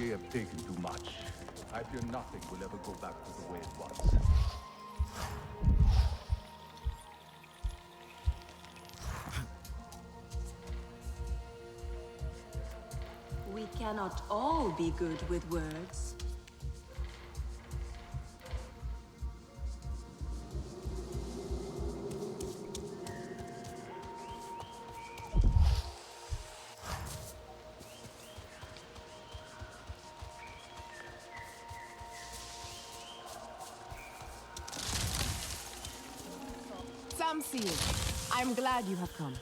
We have taken too much. I fear nothing will ever go back to the way it was. We cannot all be good with words. I'm glad you have come.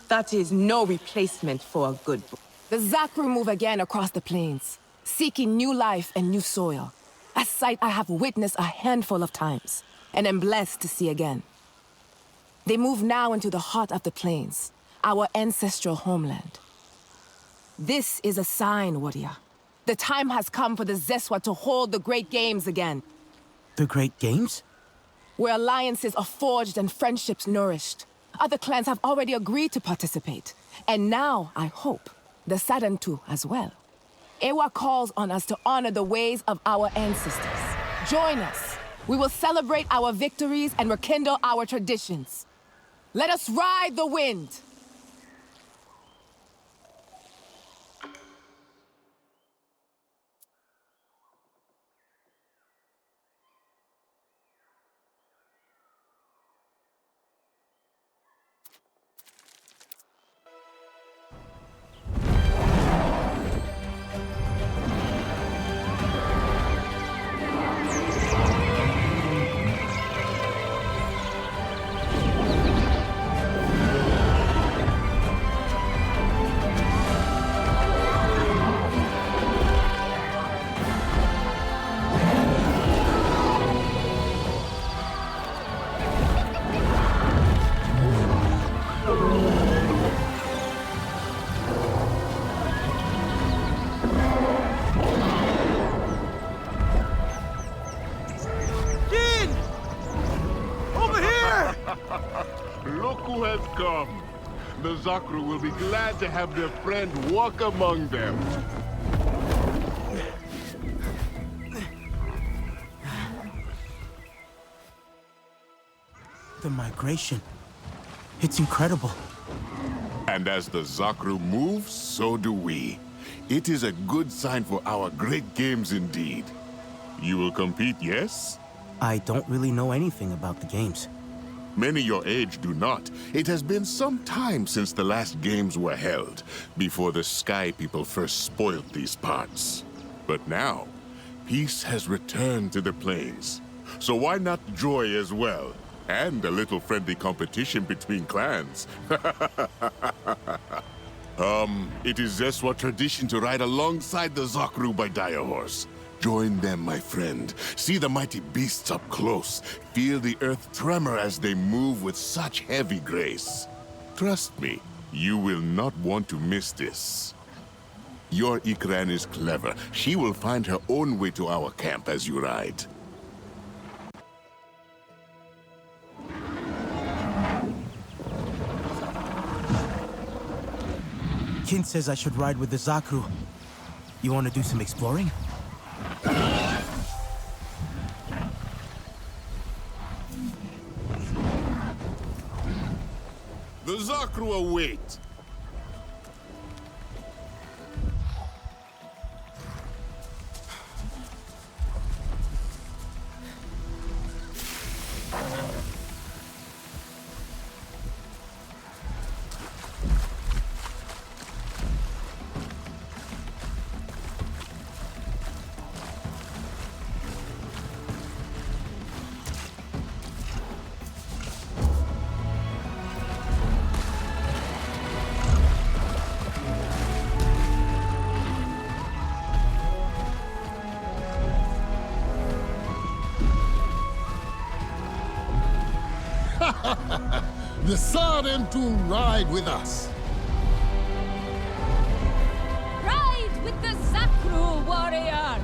That is no replacement for a good book. The Zakru move again across the plains, seeking new life and new soil. A sight I have witnessed a handful of times, and am blessed to see again. They move now into the heart of the plains, our ancestral homeland. This is a sign, warrior. The time has come for the Zeswa to hold the Great Games again. The Great Games? Where alliances are forged and friendships nourished. Other clans have already agreed to participate. And now, I hope, the Sadantu as well. Ewa calls on us to honor the ways of our ancestors. Join us. We will celebrate our victories and rekindle our traditions. Let us ride the wind! Look who has come. The Zakru will be glad to have their friend walk among them. The migration. It's incredible. And as the Zakru move, so do we. It is a good sign for our great games indeed. You will compete, yes? I don't really know anything about the games. Many your age do not. It has been some time since the last games were held, before the Sky people first spoiled these parts. But now, peace has returned to the plains. So why not joy as well? And a little friendly competition between clans. It is Zeswa tradition to ride alongside the Zakru by Dire Horse. Join them, my friend. See the mighty beasts up close. Feel the earth tremor as they move with such heavy grace. Trust me, you will not want to miss this. Your Ikran is clever. She will find her own way to our camp as you ride. Kin says I should ride with the Zakru. You want to do some exploring? The Zakru await. The Sardin to ride with us. Ride with the Zakru, warrior!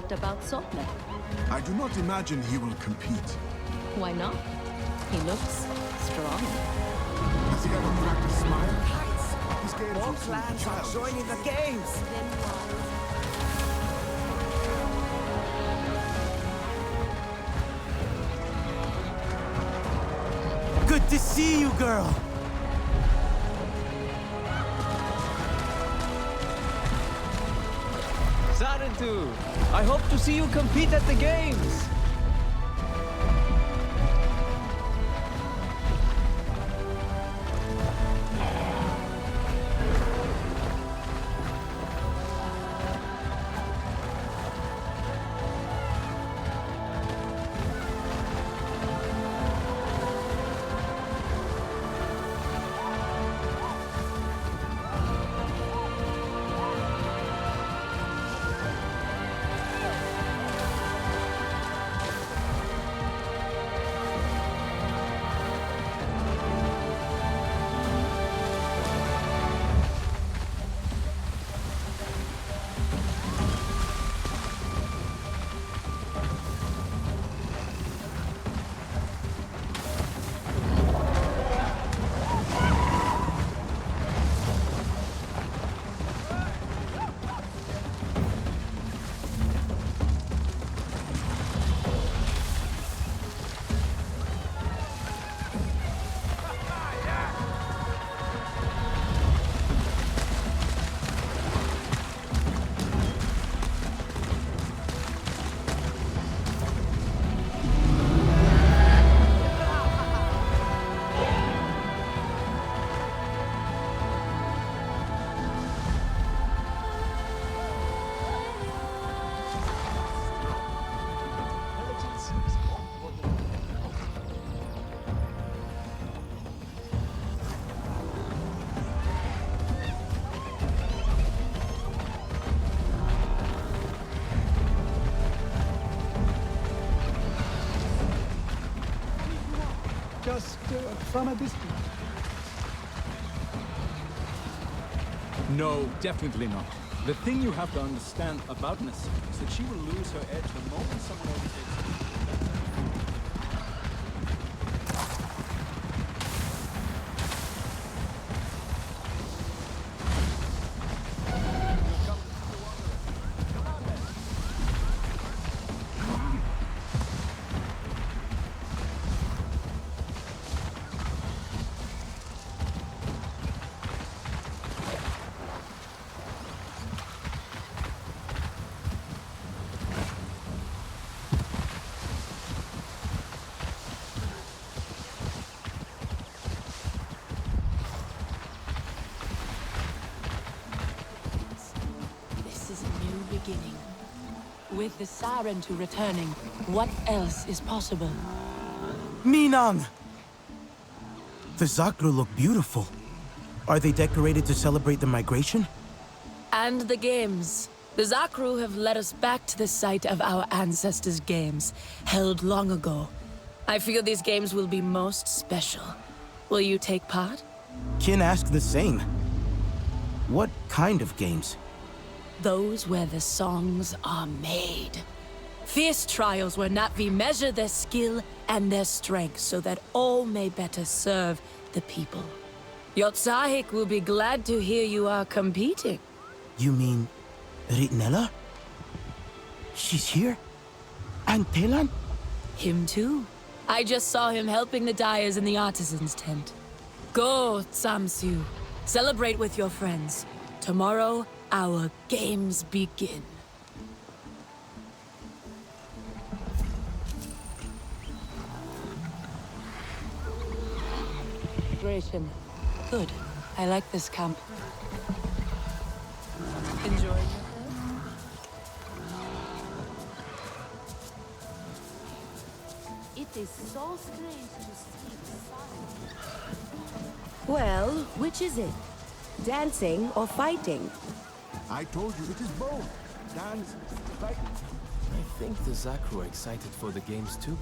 What about Sotne? I do not imagine he will compete. Why not? He looks strong. Has he ever cracked a smile? These games More will seem clans are childish. joining the games. Good to see you, girl. Sarentu, I hope to see you compete at the games. Just from a distance. No, definitely not. The thing you have to understand about Nassim is that she will lose her edge the moment someone overtakes her. With the Sarentu returning, what else is possible? Minang! The Zakru look beautiful. Are they decorated to celebrate the migration? And the games. The Zakru have led us back to the site of our ancestors' games, held long ago. I feel these games will be most special. Will you take part? Kin asked the same. What kind of games? Those where the songs are made. Fierce trials where Natvi measure their skill and their strength so that all may better serve the people. Yotsahik will be glad to hear you are competing. You mean Ritnella? She's here? And Telan? Him too. I just saw him helping the dyers in the artisan's tent. Go, Tsamsu. Celebrate with your friends. Tomorrow, our games begin. Good. I like this camp. Enjoying yourself? It is so strange to see the sun. Well, which is it? Dancing or fighting? I told you it is both. Dance, fight. I think the Zakru are excited for the games too.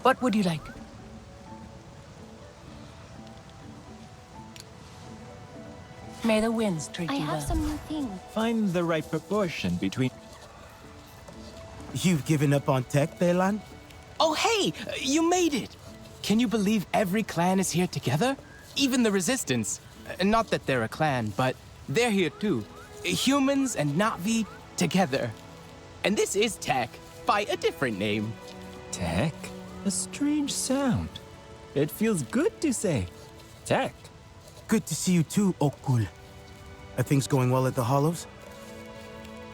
What would you like? May the winds treat I you have well. some new things. Find the right proportion between... You've given up on tech, Belan? Oh, hey! You made it! Can you believe every clan is here together? Even the Resistance. Not that they're a clan, but they're here too. Humans and Na'vi together. And this is Tech, by a different name. Tech? A strange sound. It feels good to say Tech. Good to see you too, Okul. Are things going well at the Hollows?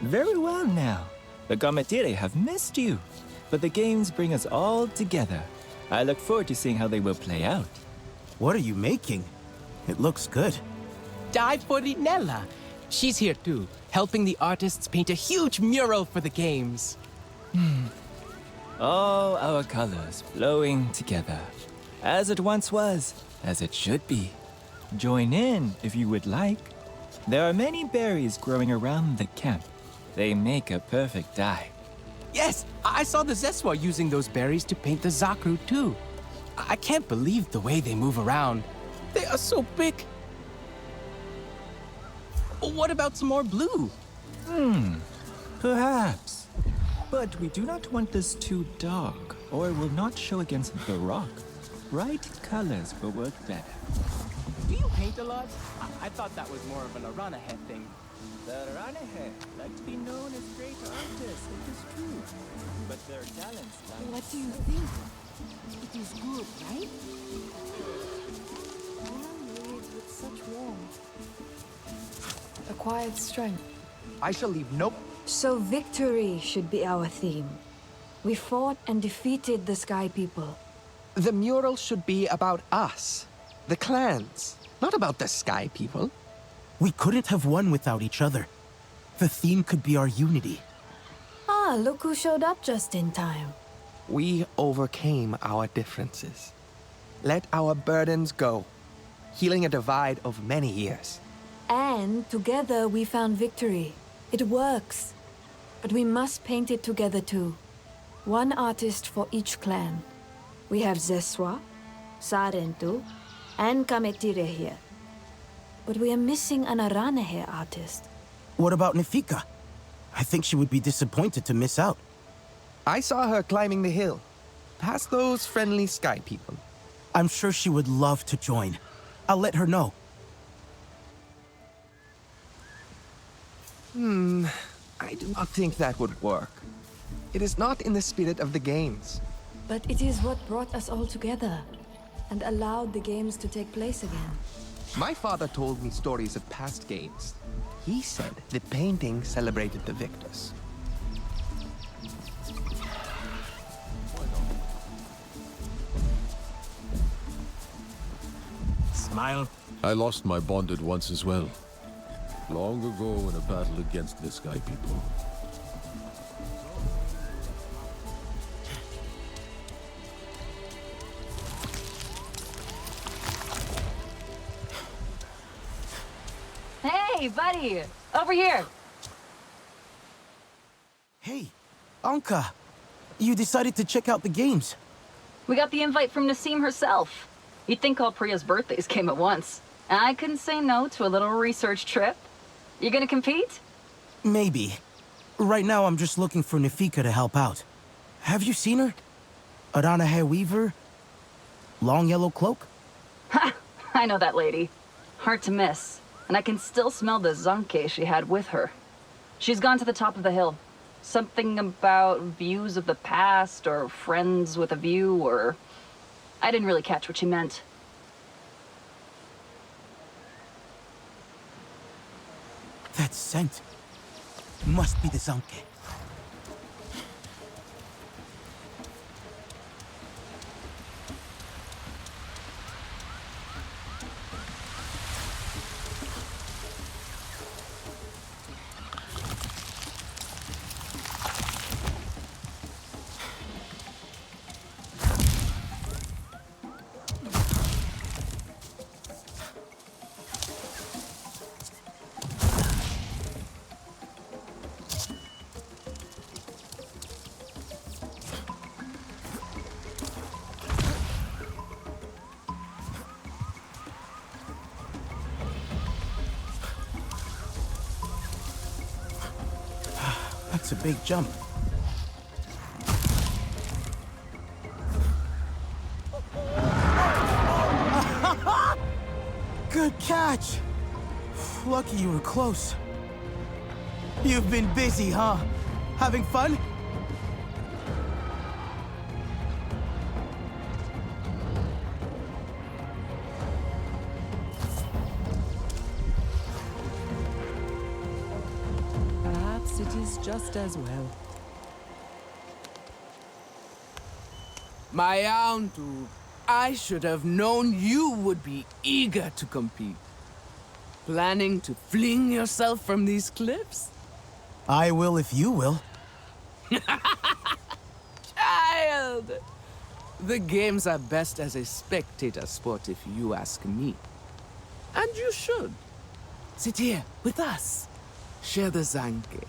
Very well now. The Commentary have missed you, but the games bring us all together. I look forward to seeing how they will play out. What are you making? It looks good. Die for Rinella. She's here too, helping the artists paint a huge mural for the games. All our colors flowing together. As it once was, as it should be. Join in if you would like. There are many berries growing around the camp. They make a perfect dye. Yes, I saw the Zeswa using those berries to paint the Zakru too. I can't believe the way they move around. They are so big. What about some more blue? Perhaps. But we do not want this too dark, or it will not show against the rock. Bright colors will work better. Do you paint a lot? I thought that was more of an Aranahe thing. The Ranahe like to be known as great artists, it is true. But their talents lie. What do you think? It is good, right? One leads with such warmth. A quiet strength. I shall leave no... So victory should be our theme. We fought and defeated the Sky People. The mural should be about us, the clans, not about the Sky People. We couldn't have won without each other. The theme could be our unity. Ah, look who showed up just in time. We overcame our differences. Let our burdens go, healing a divide of many years. And together we found victory. It works. But we must paint it together too. One artist for each clan. We have Zeswa, Sarentu, and Kametire here. But we are missing an Aranahe artist. What about Nefika? I think she would be disappointed to miss out. I saw her climbing the hill, past those friendly Sky People. I'm sure she would love to join. I'll let her know. I do not think that would work. It is not in the spirit of the games. But it is what brought us all together and allowed the games to take place again. My father told me stories of past games. He said the painting celebrated the victors. Smile. I lost my bonded once as well. Long ago in a battle against the Sky People. Hey, buddy! Over here! Hey, Anka. You decided to check out the games. We got the invite from Nassim herself. You'd think all Priya's birthdays came at once. I couldn't say no to a little research trip. You gonna compete? Maybe. Right now, I'm just looking for Nefika to help out. Have you seen her? Aranahe Weaver? Long yellow cloak? Ha! I know that lady. Hard to miss. And I can still smell the Zanke she had with her. She's gone to the top of the hill. Something about views of the past, or friends with a view, or... I didn't really catch what she meant. That scent must be the Zanke. That's a big jump. Good catch! Lucky you were close. You've been busy, huh? Having fun? Perhaps it is just as well. My Auntu, I should have known you would be eager to compete. Planning to fling yourself from these cliffs? I will if you will. Child! The games are best as a spectator sport if you ask me. And you should. Sit here with us. Share the Zanke.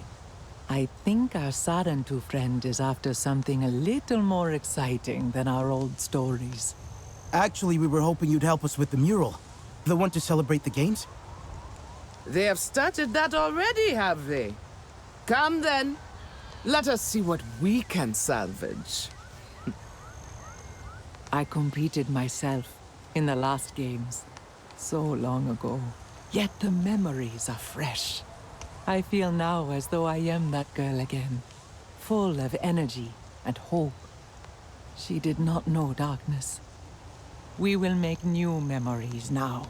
I think our Sarantu friend is after something a little more exciting than our old stories. Actually, we were hoping you'd help us with the mural. The one to celebrate the games? They have started that already, have they? Come then. Let us see what we can salvage. I competed myself in the last games, so long ago. Yet the memories are fresh. I feel now as though I am that girl again, full of energy and hope. She did not know darkness. We will make new memories now.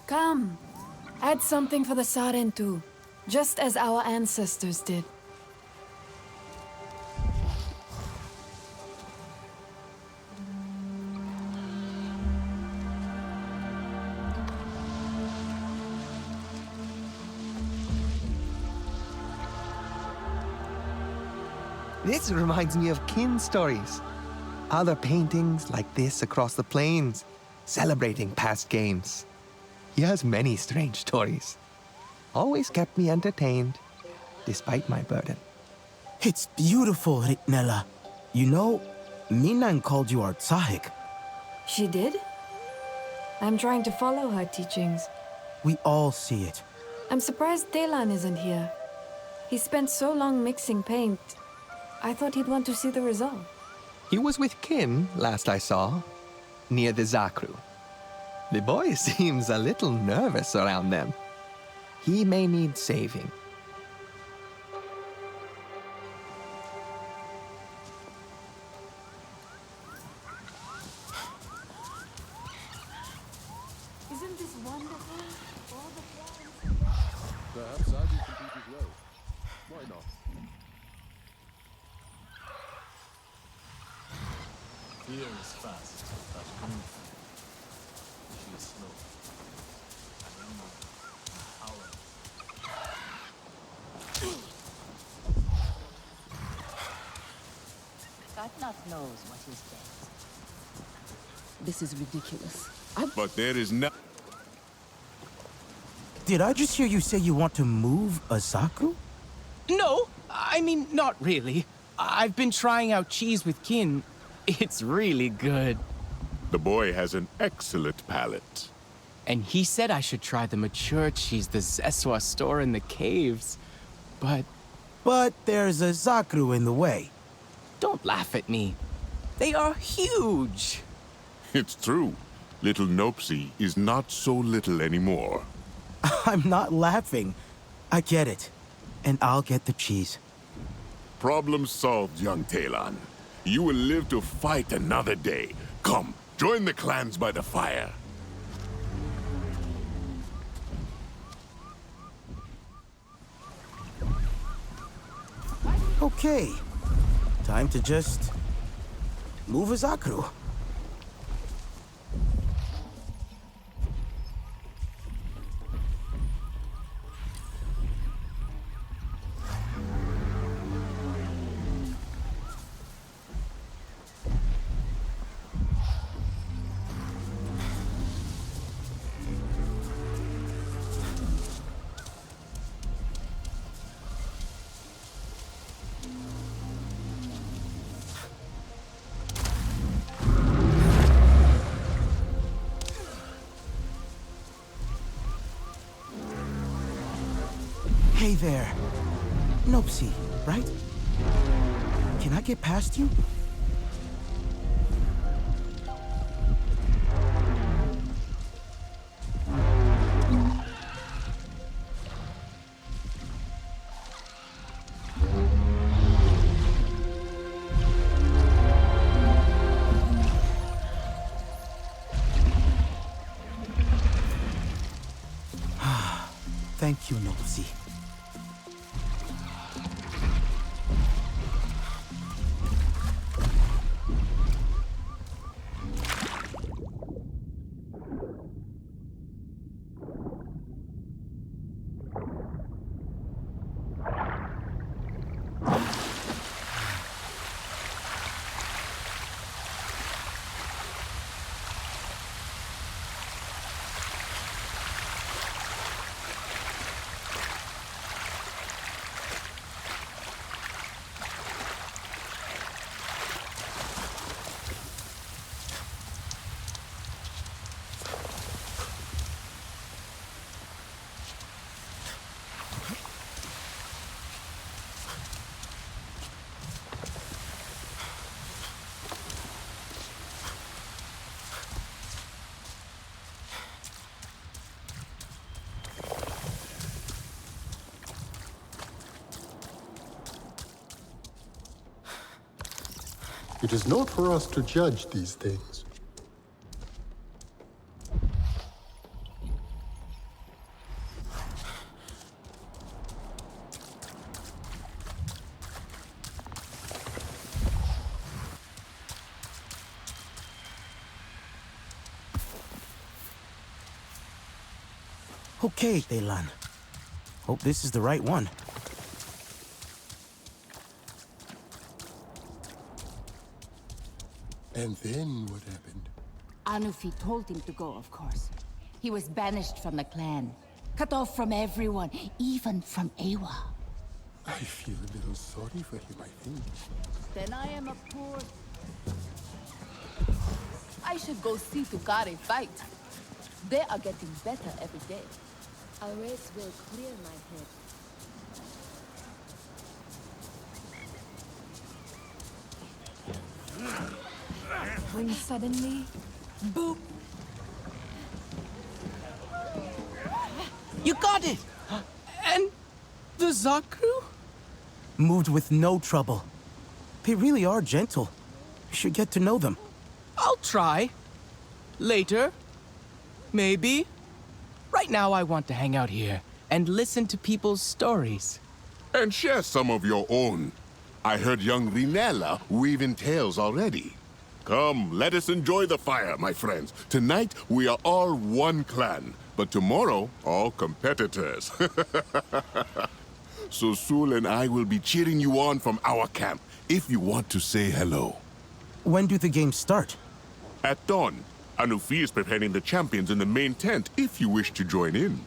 Come. Add something for the Sarentu, just as our ancestors did. This reminds me of kin stories. Other paintings like this across the plains, celebrating past games. He has many strange stories. Always kept me entertained, despite my burden. It's beautiful, Ritnella. You know, Minan called you our Tsahik. She did? I'm trying to follow her teachings. We all see it. I'm surprised Telan isn't here. He spent so long mixing paint. I thought he'd want to see the result. He was with kin, last I saw, near the Zakru. The boy seems a little nervous around them. He may need saving. Isn't this wonderful? All the flowers. Perhaps I will compete as well. Why not? Fear is fast, but grief. She is slow. God knows what is best. This is ridiculous. But there is no... Did I just hear you say you want to move a Zakru? No, I mean, not really. I've been trying out cheese with kin. It's really good. The boy has an excellent palate. And he said I should try the mature cheese the Zeswa store in the caves. But there's a Zakru in the way. Don't laugh at me. They are huge. It's true. Little Nopsy is not so little anymore. I'm not laughing. I get it. And I'll get the cheese. Problem solved, young Talon. You will live to fight another day. Come, join the clans by the fire. Okay. Time to just Move a Zakru. Hey there. Nopsy, right? Can I get past you? Thank you, Nopsy. It is not for us to judge these things. Okay, Delan. Hope this is the right one. And then what happened? Anufi told him to go, of course. He was banished from the clan, cut off from everyone, even from Ewa. I feel a little sorry for him, I think. Then I am a poor... I should go see Tukare fight. They are getting better every day. A race will clear my head. When suddenly, boop! You got it! And the Zakru? Moved with no trouble. They really are gentle. You should get to know them. I'll try. Later. Maybe. Right now I want to hang out here and listen to people's stories. And share some of your own. I heard young Rinella weaving tales already. Come, let us enjoy the fire, my friends. Tonight, we are all one clan, but tomorrow, all competitors. So Sul and I will be cheering you on from our camp, if you want to say hello. When do the games start? At dawn. Anufi is preparing the champions in the main tent, if you wish to join in.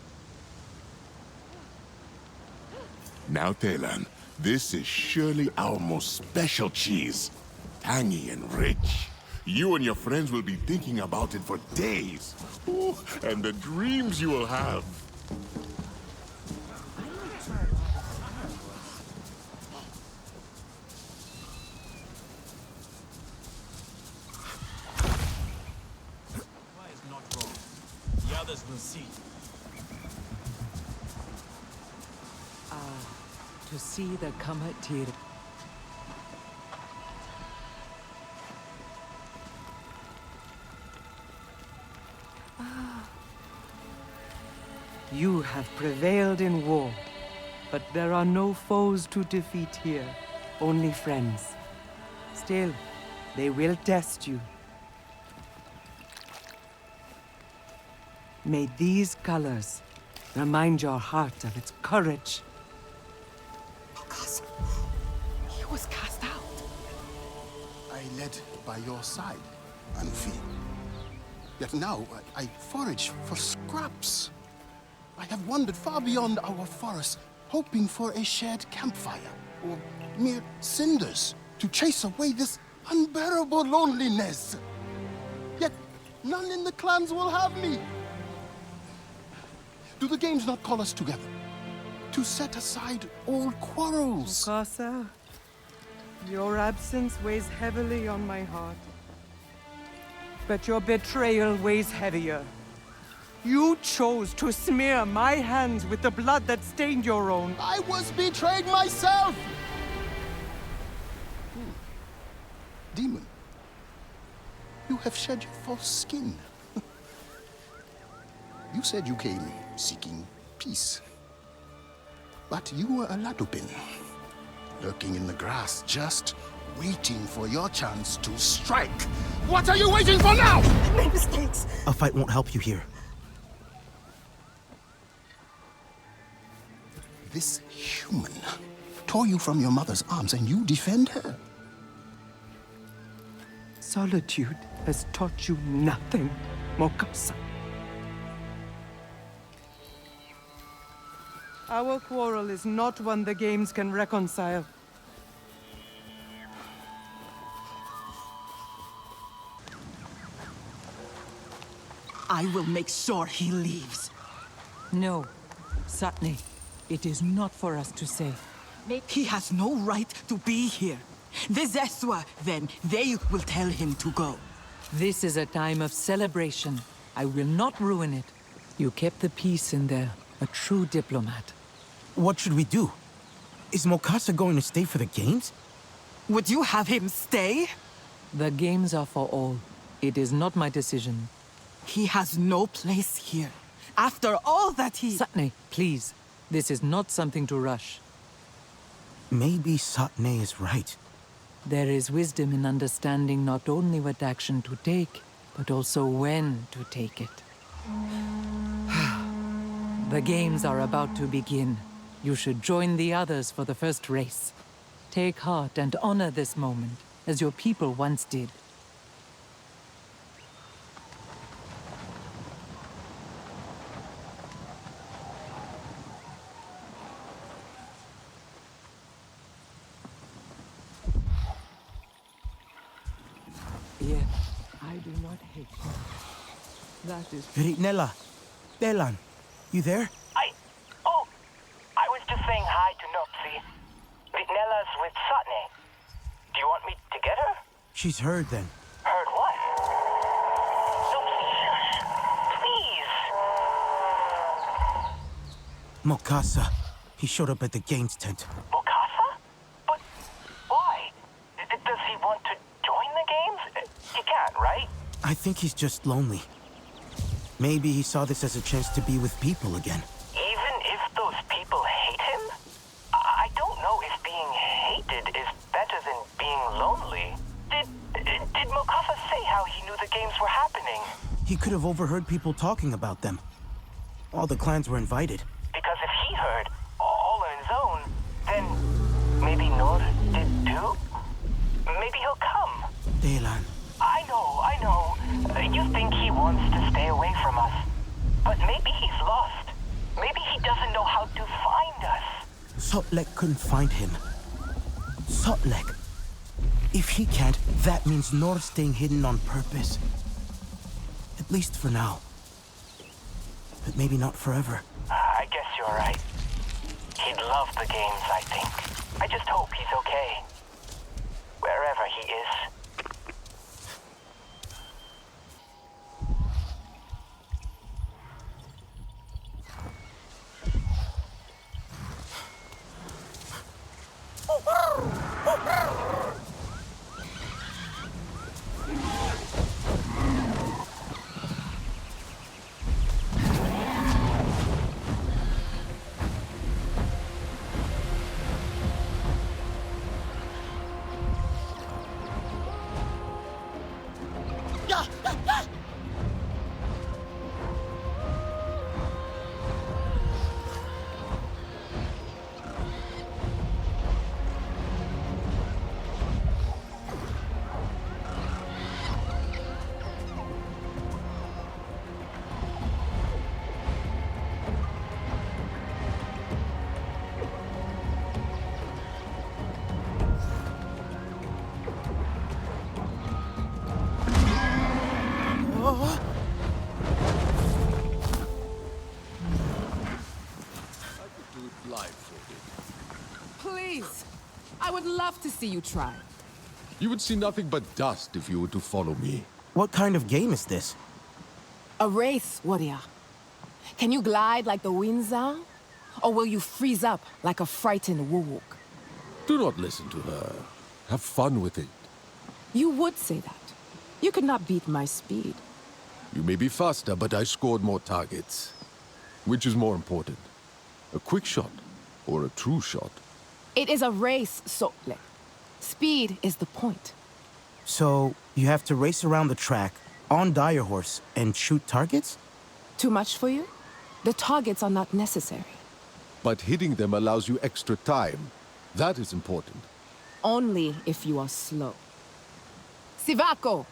Now, Telan, this is surely our most special cheese. Tangy and rich. You and your friends will be thinking about it for days. Ooh, and the dreams you will have. Why is not wrong? The others will see. To see the Commentary. You have prevailed in war, but there are no foes to defeat here, only friends. Still, They will test you. May these colors remind your heart of its courage. He was cast out. I led by your side, Anfi. Yet now I forage for scraps. I have wandered far beyond our forest, hoping for a shared campfire, or mere cinders, to chase away this unbearable loneliness. Yet none in the clans will have me. Do the games not call us together? To set aside all quarrels? Mukasa, your absence weighs heavily on my heart. But your betrayal weighs heavier. You chose to smear my hands with the blood that stained your own. I was betrayed myself! Demon, you have shed your false skin. You said you came seeking peace. But you were a Latupin, lurking in the grass, just waiting for your chance to strike. What are you waiting for now? I made mistakes. A fight won't help you here. This human tore you from your mother's arms and you defend her? Solitude has taught you nothing, Mokasa. Our quarrel is not one the games can reconcile. I will make sure he leaves. No, Satni, it is not for us to say. He has no right to be here. The Zeswa, then, they will tell him to go. This is a time of celebration. I will not ruin it. You kept the peace in there, a true diplomat. What should we do? Is Mokasa going to stay for the games? Would you have him stay? The games are for all. It is not my decision. He has no place here. After all that he... Satne, please. This is not something to rush. Maybe Satne is right. There is wisdom in understanding not only what action to take, but also when to take it. The games are about to begin. You should join the others for the first race. Take heart and honor this moment, as your people once did. Yeah, I do not hate you. That is... Ritnella, Delan, you there? I was just saying hi to Nopsi. Ritnella's with Satne. Do you want me to get her? She's heard then. Heard what? Nopsi, shush. Please. Mokasa. He showed up at the games tent. Mokasa? But why? Does he want to join the games? He can't, right? I think he's just lonely. Maybe he saw this as a chance to be with people again. Even if those people hate him? I don't know if being hated is better than being lonely. Did Mokasa say how he knew the games were happening? He could have overheard people talking about them. All the clans were invited. Because if he heard, all on his own, then maybe Nor did too? Maybe he'll come. Delan. I know. You think he wants to stay away from us. But maybe he's lost. Maybe he doesn't know how to find us. Sotlek couldn't find him. Sotlek. If he can't, that means Nor's staying hidden on purpose. At least for now. But maybe not forever. I guess you're right. He'd love the games, I think. I just hope he's okay. Wherever he is. I would love to see you try. You would see nothing but dust if you were to follow me. What kind of game is this? A race, warrior. Can you glide like the winds are? Or will you freeze up like a frightened warg? Do not listen to her. Have fun with it. You would say that. You could not beat my speed. You may be faster, but I scored more targets. Which is more important? A quick shot or a true shot? It is a race, Sotle. Speed is the point. So, you have to race around the track, on Dire Horse, and shoot targets? Too much for you? The targets are not necessary. But hitting them allows you extra time. That is important. Only if you are slow. Sivako!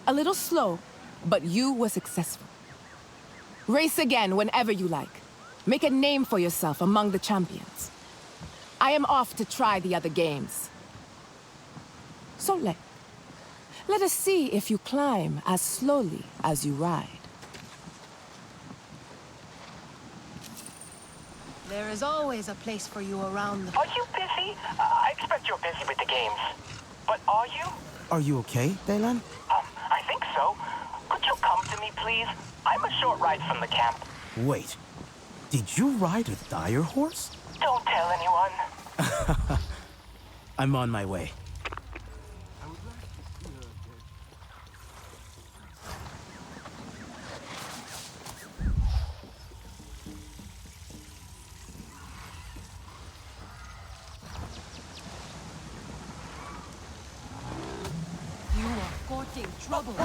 A little slow, but you were successful. Race again whenever you like. Make a name for yourself among the champions. I am off to try the other games. So let us see if you climb as slowly as you ride. There is always a place for you around the... Are you busy? I expect you're busy with the games. But are you? Are you okay, Daylan? I think so. Could you come to me, please? I'm a short ride from the camp. Wait, did you ride a Dire Horse? Don't tell anyone. I'm on my way. You are courting trouble.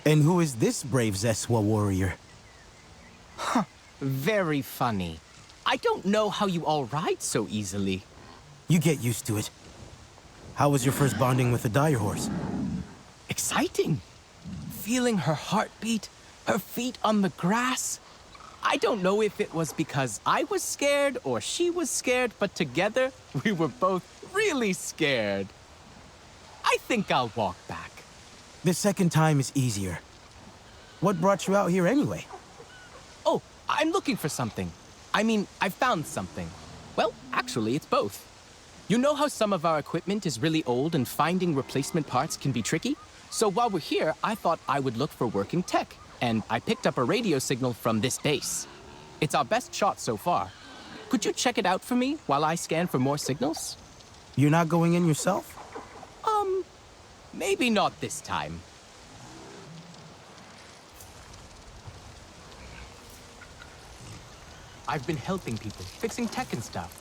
And who is this brave Zeswa warrior? Huh. Very funny. I don't know how you all ride so easily. You get used to it. How was your first bonding with the dire horse? Exciting. Feeling her heartbeat, her feet on the grass. I don't know if it was because I was scared or she was scared, but together we were both really scared. I think I'll walk back. The second time is easier. What brought you out here anyway? Oh, I'm looking for something. I mean, I found something. Well, actually, it's both. You know how some of our equipment is really old and finding replacement parts can be tricky? So while we're here, I thought I would look for working tech, and I picked up a radio signal from this base. It's our best shot so far. Could you check it out for me while I scan for more signals? You're not going in yourself? Maybe not this time. I've been helping people, fixing tech and stuff.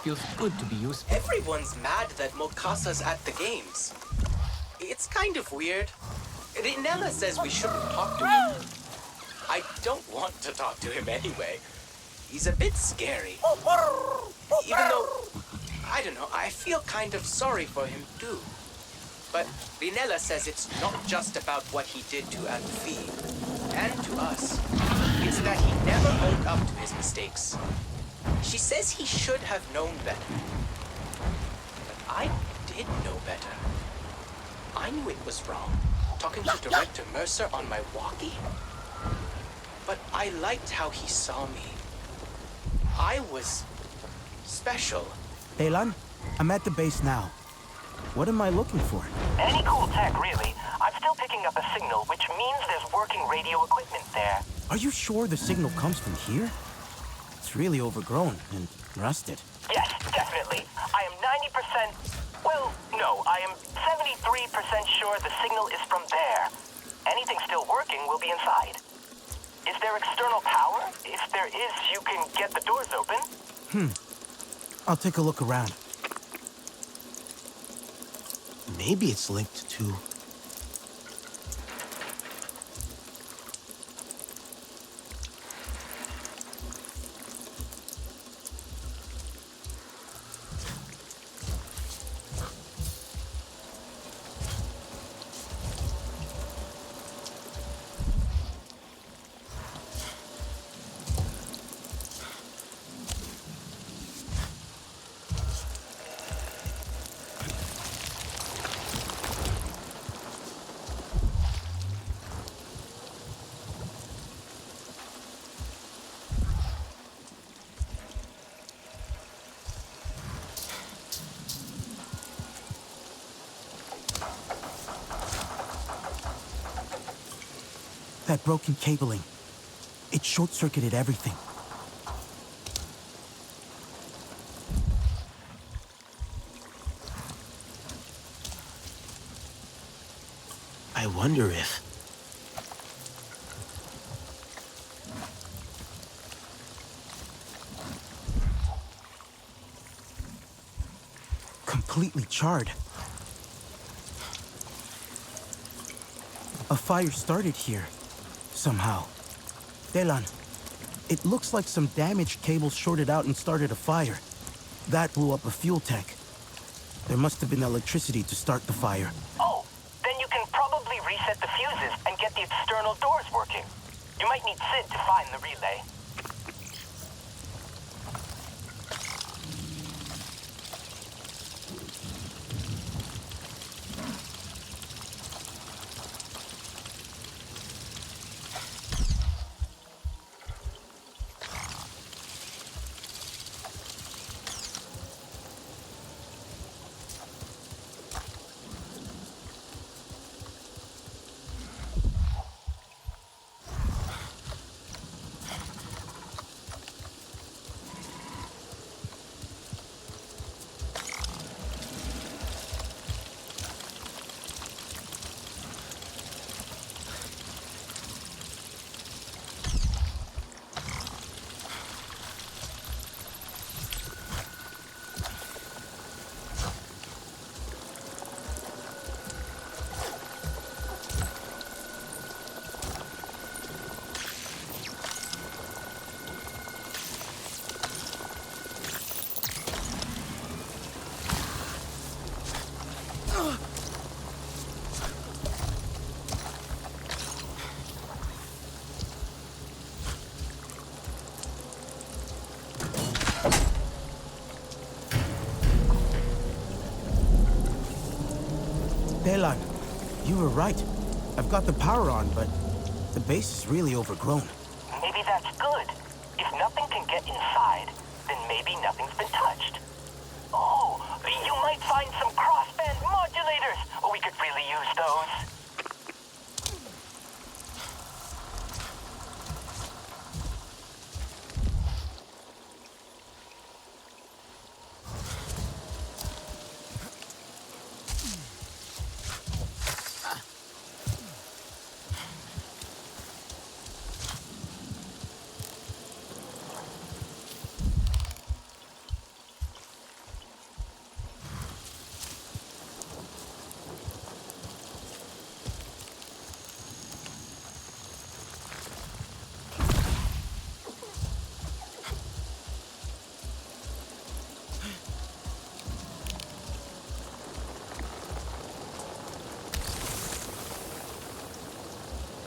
Feels good to be useful. Everyone's mad that Mokasa's at the games. It's kind of weird. Rinella says we shouldn't talk to him. I don't want to talk to him anyway. He's a bit scary. Even though, I don't know, I feel kind of sorry for him too. But Rinella says it's not just about what he did to Alfie and to us. It's that he never owned up to his mistakes. She says he should have known better. But I did know better. I knew it was wrong, talking to Director Mercer on my walkie. But I liked how he saw me. I was special. Elan, I'm at the base now. What am I looking for? Any cool tech, really. I'm still picking up a signal, which means there's working radio equipment there. Are you sure the signal comes from here? It's really overgrown and rusted. Yes, definitely. I am 90%... Well, no, I am 73% sure the signal is from there. Anything still working will be inside. Is there external power? If there is, you can get the doors open. I'll take a look around. Maybe it's linked to... That broken cabling. It short-circuited everything. I wonder if... Completely charred. A fire started here. Somehow. Delan, it looks like some damaged cables shorted out and started a fire. That blew up a fuel tank. There must have been electricity to start the fire. Oh, then you can probably reset the fuses and get the external doors working. You might need Sid to find the relay. were right. I've got the power on, but the base is really overgrown. Maybe that's good. If nothing can get inside, then maybe nothing's been touched. Oh, you might find some crossband modulators. We could really use those.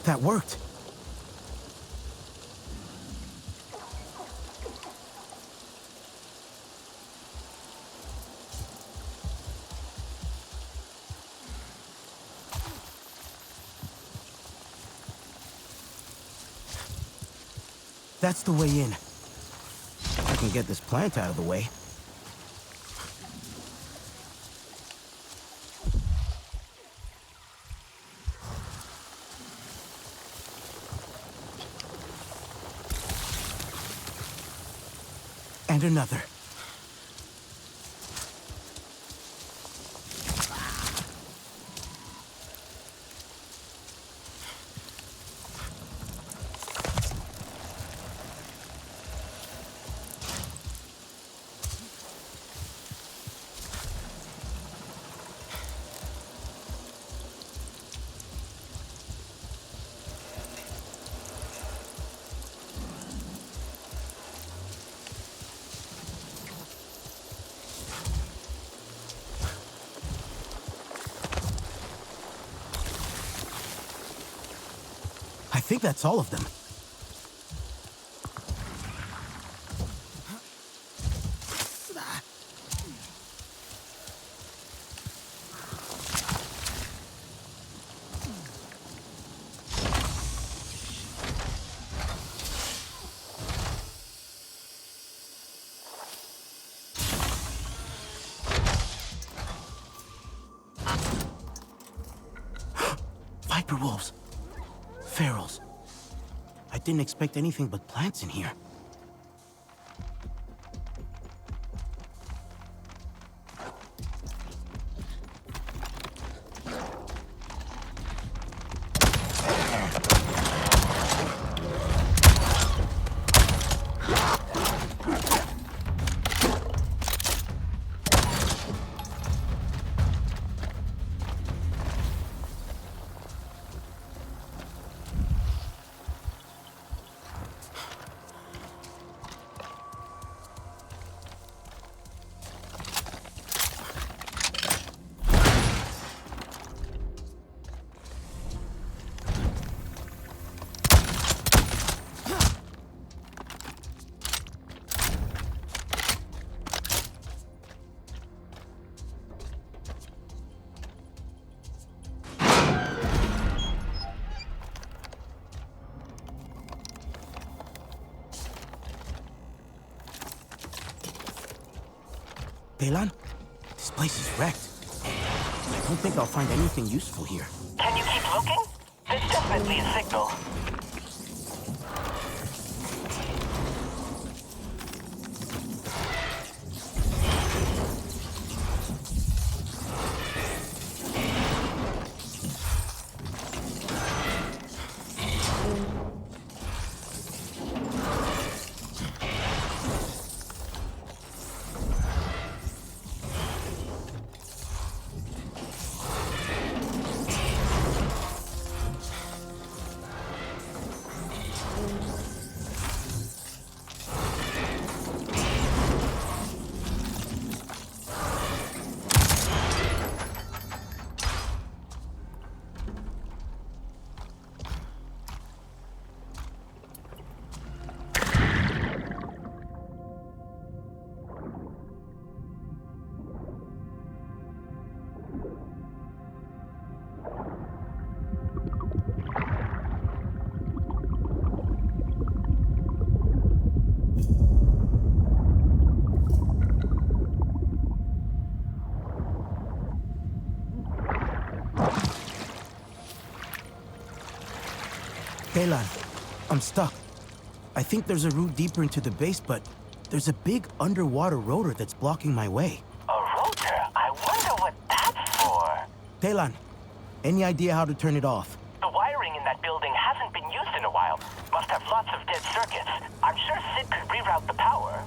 That worked. That's the way in. I can get this plant out of the way. And another. I think that's all of them. Viper wolves. Ferals. I didn't expect anything but plants in here. Pelan, this place is wrecked. I don't think I'll find anything useful here. Can you keep looking? There's definitely a signal. Taylor, I'm stuck. I think there's a route deeper into the base, but there's a big underwater rotor that's blocking my way. A rotor? I wonder what that's for. Taylor, any idea how to turn it off? The wiring in that building hasn't been used in a while. Must have lots of dead circuits. I'm sure Sid could reroute the power.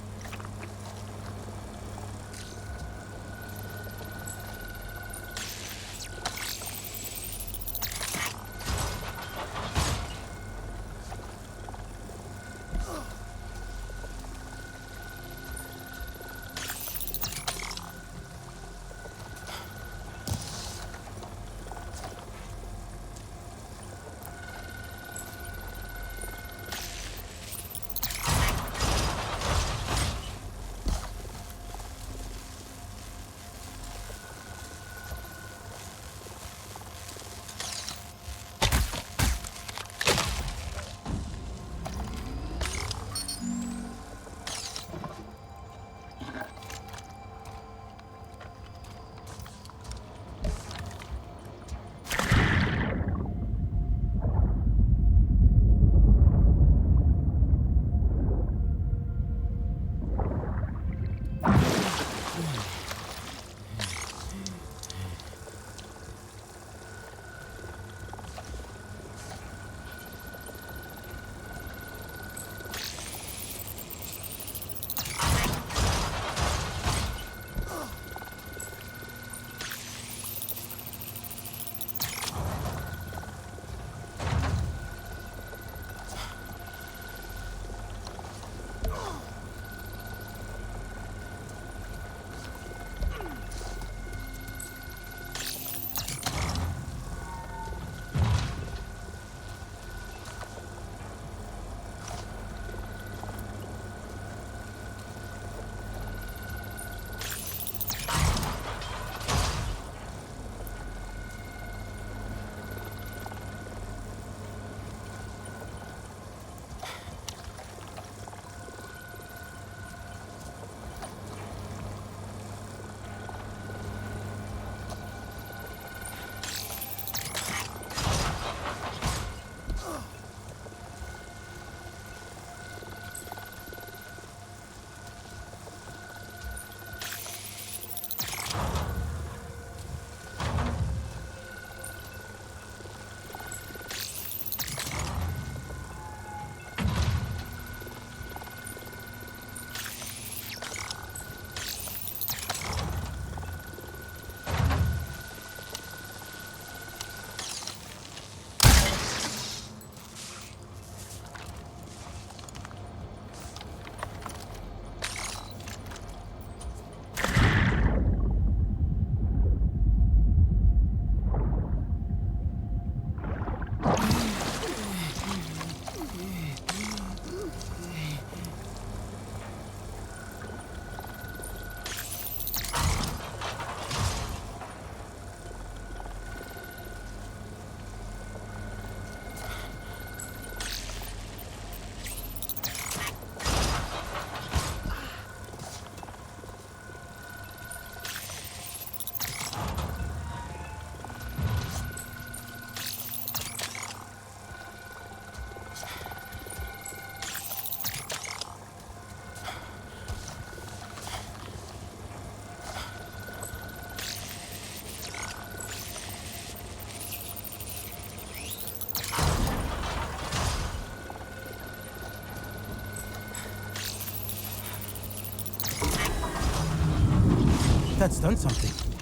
That's done something.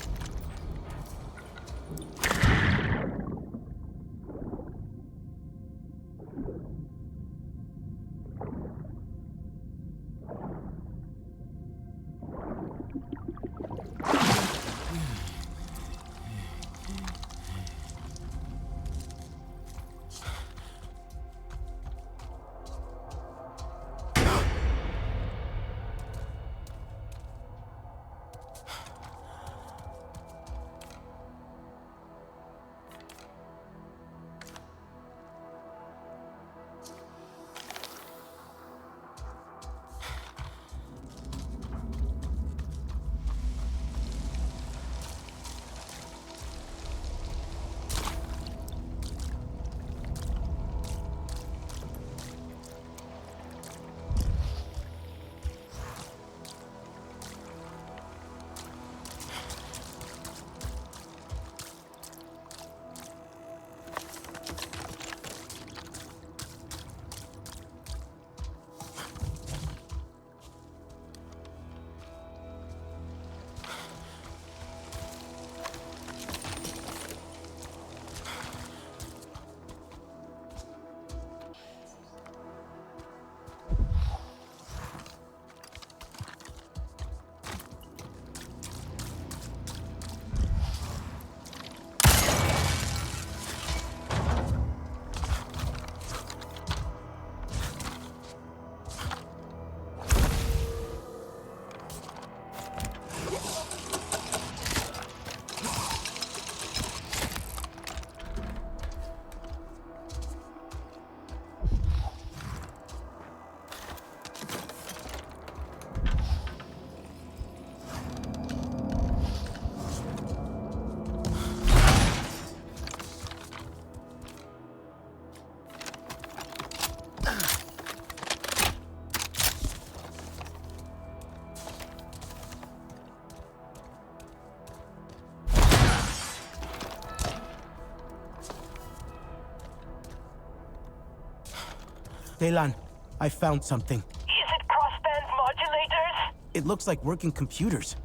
Telan, I found something. Is it crossband modulators? It looks like working computers.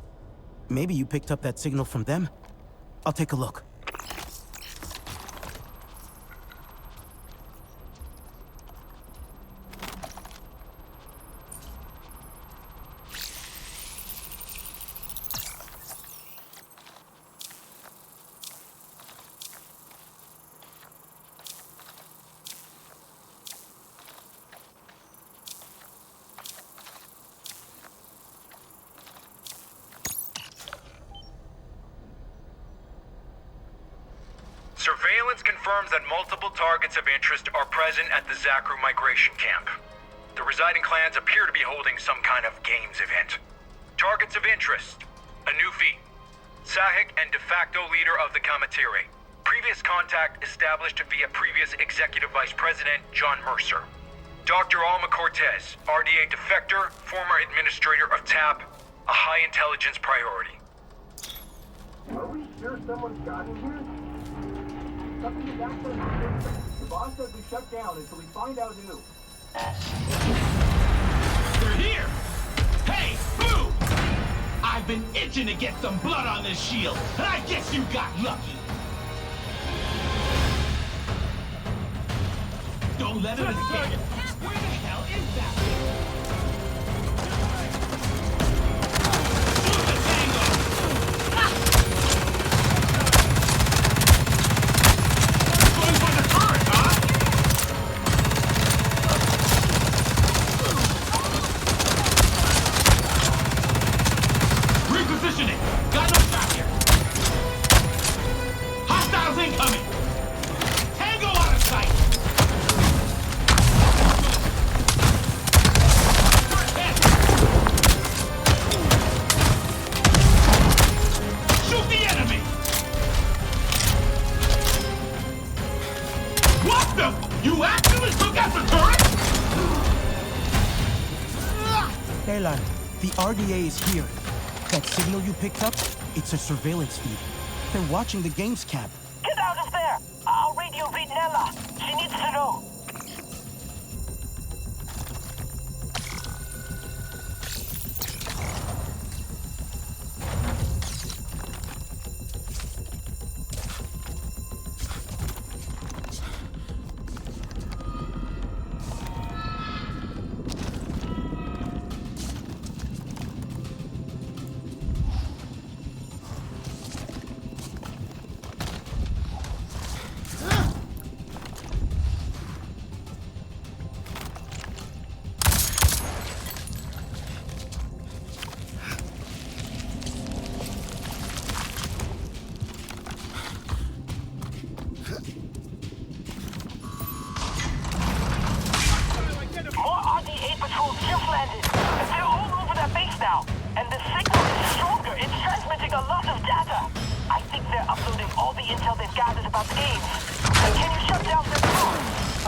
Maybe you picked up that signal from them? I'll take a look. Surveillance confirms that multiple targets of interest are present at the Zakru migration camp. The residing clans appear to be holding some kind of games event. Targets of interest: Anufi, Sahik and de facto leader of the Commentary. Previous contact established via previous Executive Vice President John Mercer. Dr. Alma Cortez, RDA defector, former administrator of TAP, a high intelligence priority. Are we sure someone's gotten here? Something is access. The boss says we shut down until we find out who. They're here! Hey, Boo! I've been itching to get some blood on this shield, and I guess you got lucky. Don't let it escape. Where the hell is that? Got no shot here. Hostiles incoming. Tango out of sight. Shoot the enemy. What the? You actually took out the turret? Telan, the RDA is here. That signal you picked up, it's a surveillance feed. They're watching the games camp. Get out of there! I'll radio read Nella. She needs to know.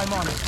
I'm on it.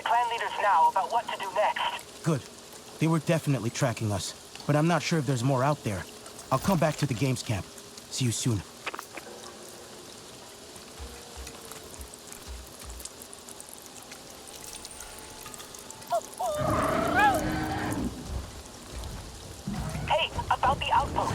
the clan leaders now about what to do next. Good. They were definitely tracking us, but I'm not sure if there's more out there. I'll come back to the games camp. See you soon. Hey, about the outpost.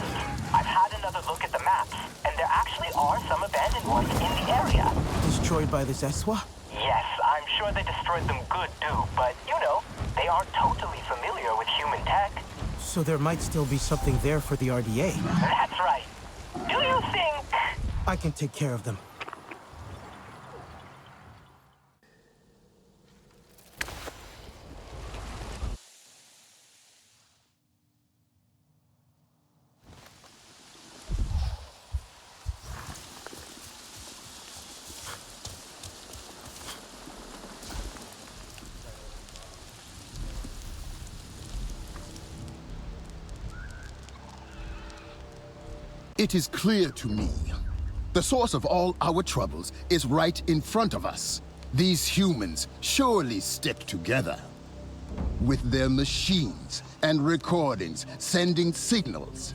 I've had another look at the maps, and there actually are some abandoned ones in the area. Destroyed by the Zeswa? Yes, I'm sure they destroyed them good too, but you know, they aren't totally familiar with human tech. So there might still be something there for the RDA. That's right. Do you think... I can take care of them. It is clear to me. The source of all our troubles is right in front of us. These humans surely stick together. With their machines and recordings sending signals.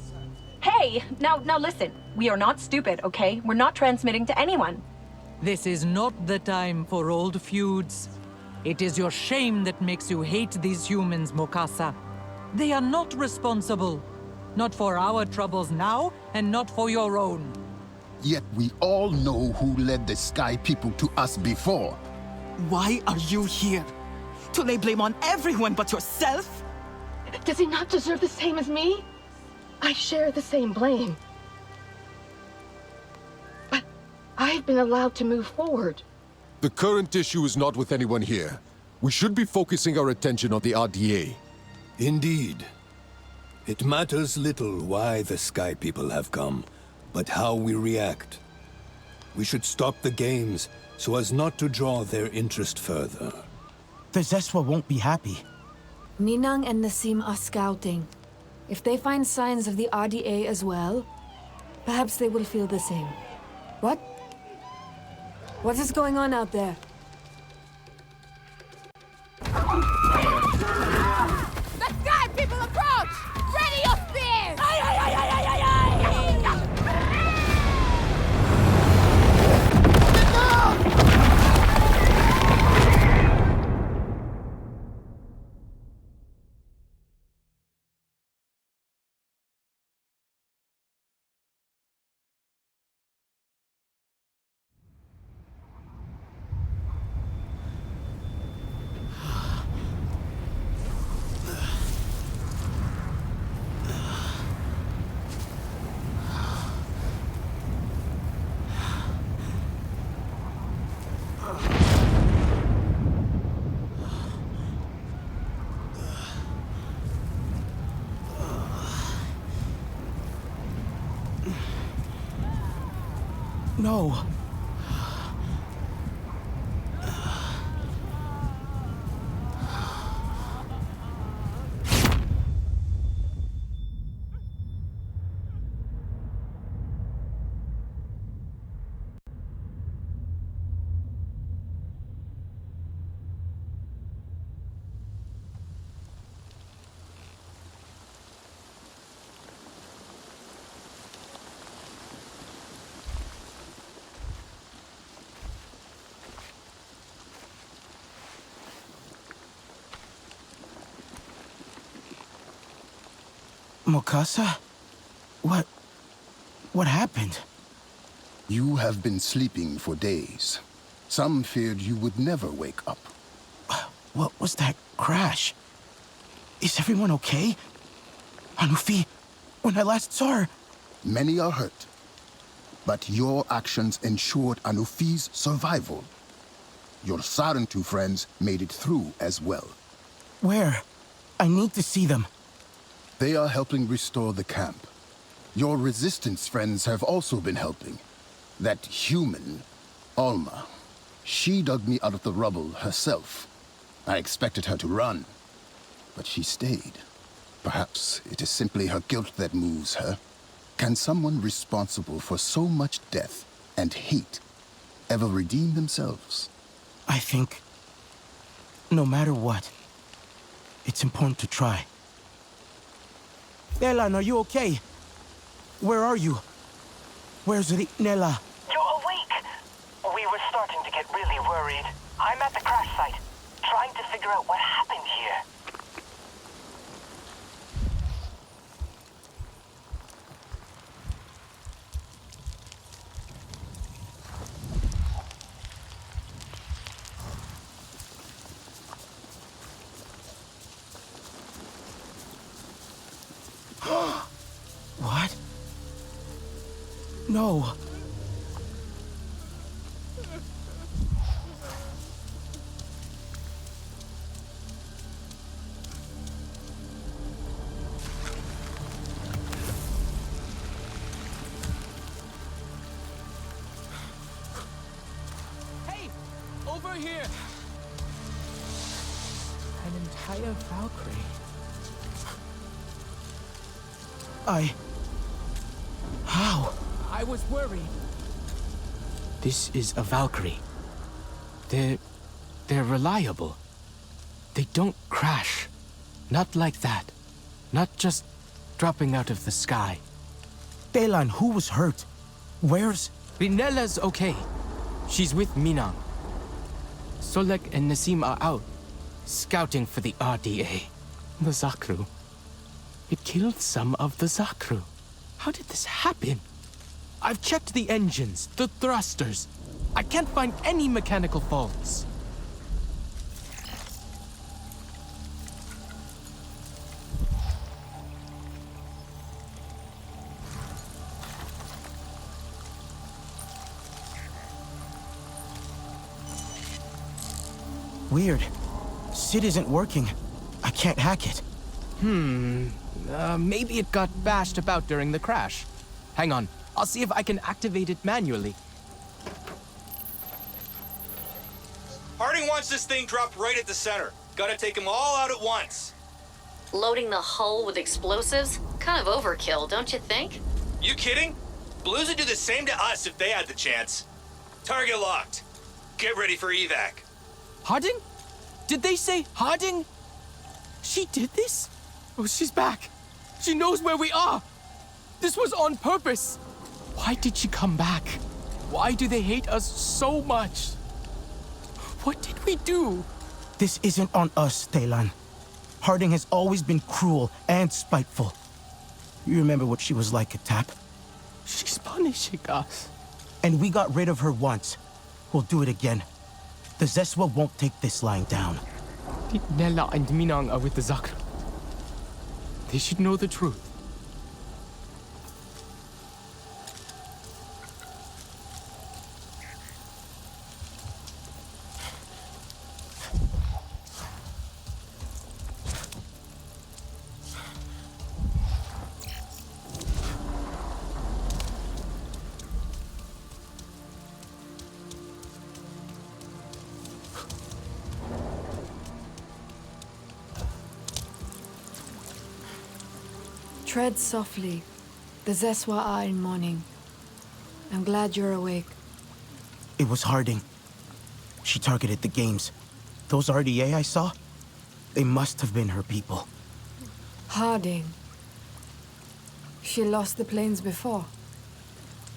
Hey, now listen. We are not stupid, okay? We're not transmitting to anyone. This is not the time for old feuds. It is your shame that makes you hate these humans, Mokasa. They are not responsible. Not for our troubles now, and not for your own. Yet we all know who led the Sky people to us before. Why are you here? To lay blame on everyone but yourself? Does he not deserve the same as me? I share the same blame. But I've been allowed to move forward. The current issue is not with anyone here. We should be focusing our attention on the RDA. Indeed. It matters little why the Sky People have come, but how we react. We should stop the games so as not to draw their interest further. The Zeswa won't be happy. Ninang and Nassim are scouting. If they find signs of the RDA as well, perhaps they will feel the same. What? What is going on out there? The Sky People approach! Ready your spears! Aye, aye, aye, aye, aye, aye, aye! No. Mokasa? What happened? You have been sleeping for days. Some feared you would never wake up. What was that crash? Is everyone okay? Anufi, when I last saw her... Many are hurt. But your actions ensured Anufi's survival. Your Sarentu friends made it through as well. Where? I need to see them. They are helping restore the camp. Your resistance friends have also been helping. That human, Alma, she dug me out of the rubble herself. I expected her to run, but she stayed. Perhaps it is simply her guilt that moves her. Can someone responsible for so much death and hate ever redeem themselves? I think... No matter what, it's important to try. Elan, are you okay? Where are you? Where's Nella? You're awake! We were starting to get really worried. I'm at the crash site, trying to figure out what happened here. What? No. Hey! Over here! An entire Valkyrie. How? I was worried. This is a Valkyrie. They're reliable. They don't crash. Not like that. Not just dropping out of the sky. Telan, who was hurt? Where's... Rinella's okay. She's with Minang. Solek and Nassim are out, scouting for the RDA. The Zakru. It killed some of the Zakru. How did this happen? I've checked the engines, the thrusters. I can't find any mechanical faults. Weird. SID isn't working. I can't hack it. Maybe it got bashed about during the crash. Hang on, I'll see if I can activate it manually. Harding wants this thing dropped right at the center. Gotta take them all out at once. Loading the hull with explosives? Kind of overkill, don't you think? You kidding? Blues would do the same to us if they had the chance. Target locked. Get ready for evac. Harding? Did they say Harding? She did this? Oh, she's back. She knows where we are. This was on purpose. Why did she come back? Why do they hate us so much? What did we do? This isn't on us, Telan. Harding has always been cruel and spiteful. You remember what she was like at TAP? She's punishing us. And we got rid of her once. We'll do it again. The Zeswa won't take this lying down. Nella and Minang are with the Zakru. They should know the truth. Tread softly. The Zeswa are in mourning. I'm glad you're awake. It was Harding. She targeted the games. Those RDA I saw, they must have been her people. Harding. She lost the planes before.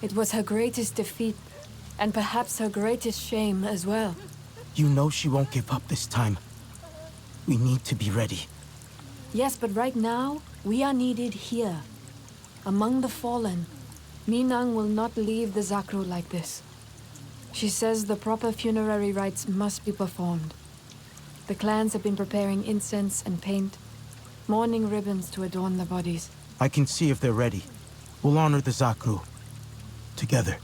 It was her greatest defeat, and perhaps her greatest shame as well. You know she won't give up this time. We need to be ready. Yes, but right now, we are needed here. Among the fallen. Minang will not leave the Zakru like this. She says the proper funerary rites must be performed. The clans have been preparing incense and paint, mourning ribbons to adorn the bodies. I can see if they're ready. We'll honor the Zakru. Together.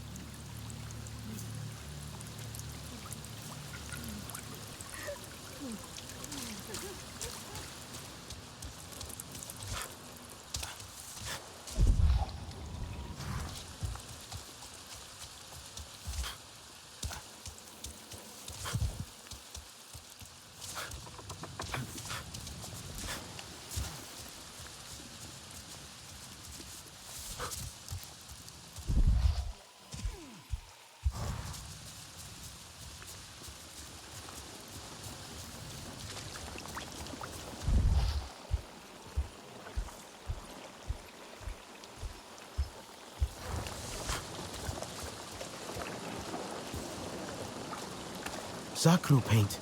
Zakru paint.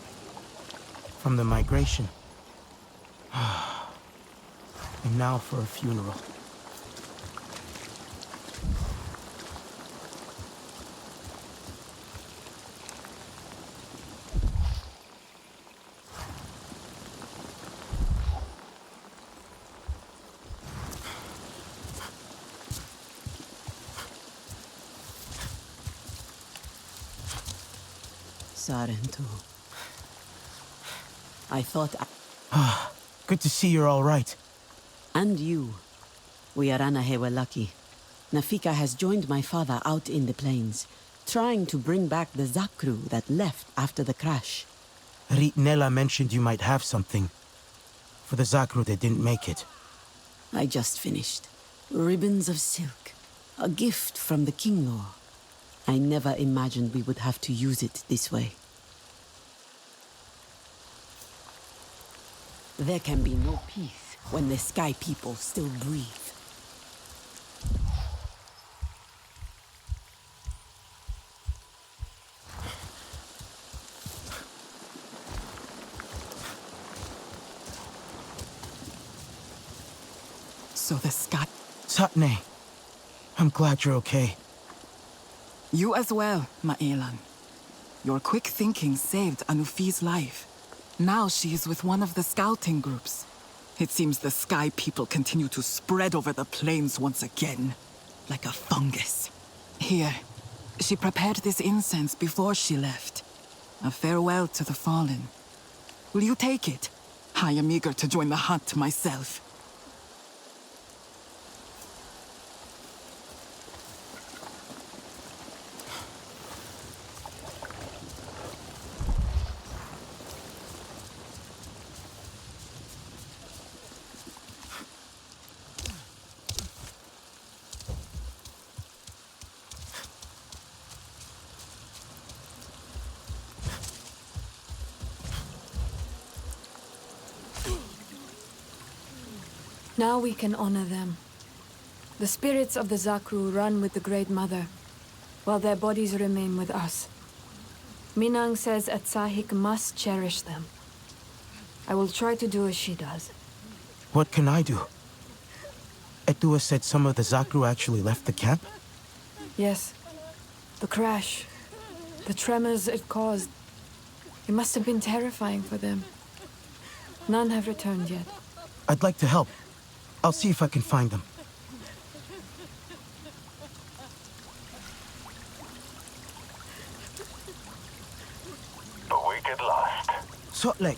From the migration. And now for a funeral. Sarentu. I thought Good to see you're all right. And you. We Aranahe were lucky. Nafika has joined my father out in the plains, trying to bring back the Zakru that left after the crash. Ritnella mentioned you might have something. For the Zakru that didn't make it. I just finished. Ribbons of silk. A gift from the King-Lord. I never imagined we would have to use it this way. There can be no peace when the Sky People still breathe. So the Sky... Satne, I'm glad you're okay. You as well, Maelan. Your quick thinking saved Anufi's life. Now she is with one of the scouting groups. It seems the Sky People continue to spread over the plains once again, like a fungus. Here, she prepared this incense before she left. A farewell to the fallen. Will you take it? I am eager to join the hunt myself. Now we can honor them. The spirits of the Zakru run with the Great Mother, while their bodies remain with us. Minang says Atsahik must cherish them. I will try to do as she does. What can I do? Etua said some of the Zakru actually left the camp? Yes. The crash. The tremors it caused. It must have been terrifying for them. None have returned yet. I'd like to help. I'll see if I can find them. The wicked lost. Sotlek,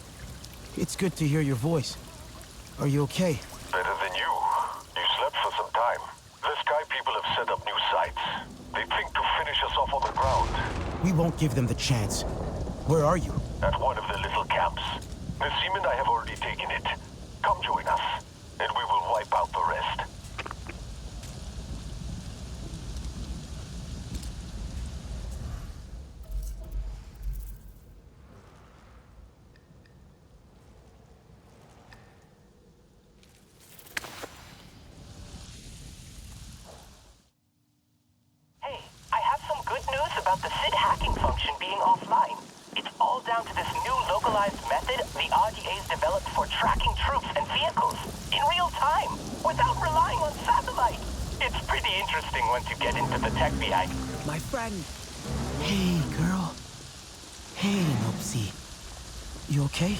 it's good to hear your voice. Are you okay? Better than you. You slept for some time. The Sky People have set up new sites. They think to finish us off on the ground. We won't give them the chance. Where are you? At one of the little camps. Nassim and I have already taken it. Come join us, and we will wipe out the rest. Hey, I have some good news about the SID hacking function being offline. It's all down to this new localized method the RDA's developed for tracking troops and vehicles in real time, without relying on satellite. It's pretty interesting once you get into the tech behind. My friend. Hey, girl. Hey, Nopsy. You okay?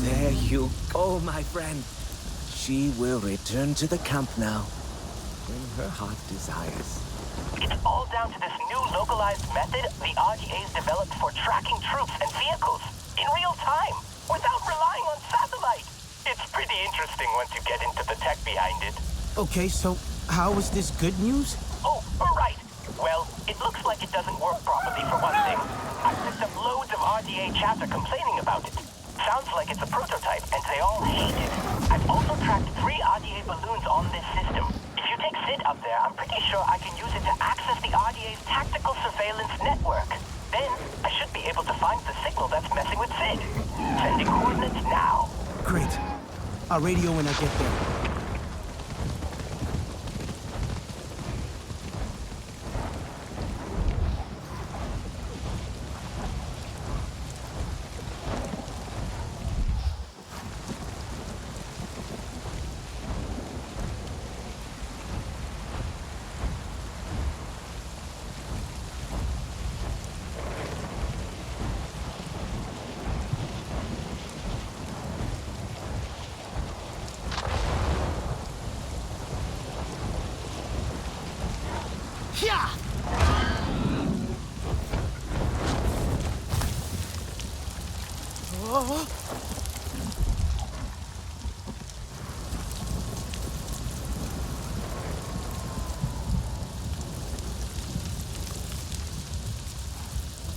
There you go, my friend. She will return to the camp now, when her heart desires. It's all down to this new localized method the RDA's developed for tracking troops and vehicles in real time, without relying on satellite. It's pretty interesting once you get into the tech behind it. Okay, so how is this good news? Oh, right. It looks like it doesn't work properly for one thing. I've picked up loads of RDA chatter complaining about it. Sounds like it's a prototype, and they all hate it. I've also tracked 3 RDA balloons on this system. If you take Sid up there, I'm pretty sure I can use it to access the RDA's tactical surveillance network. Then, I should be able to find the signal that's messing with Sid. Sending coordinates now. Great. I'll radio when I get there.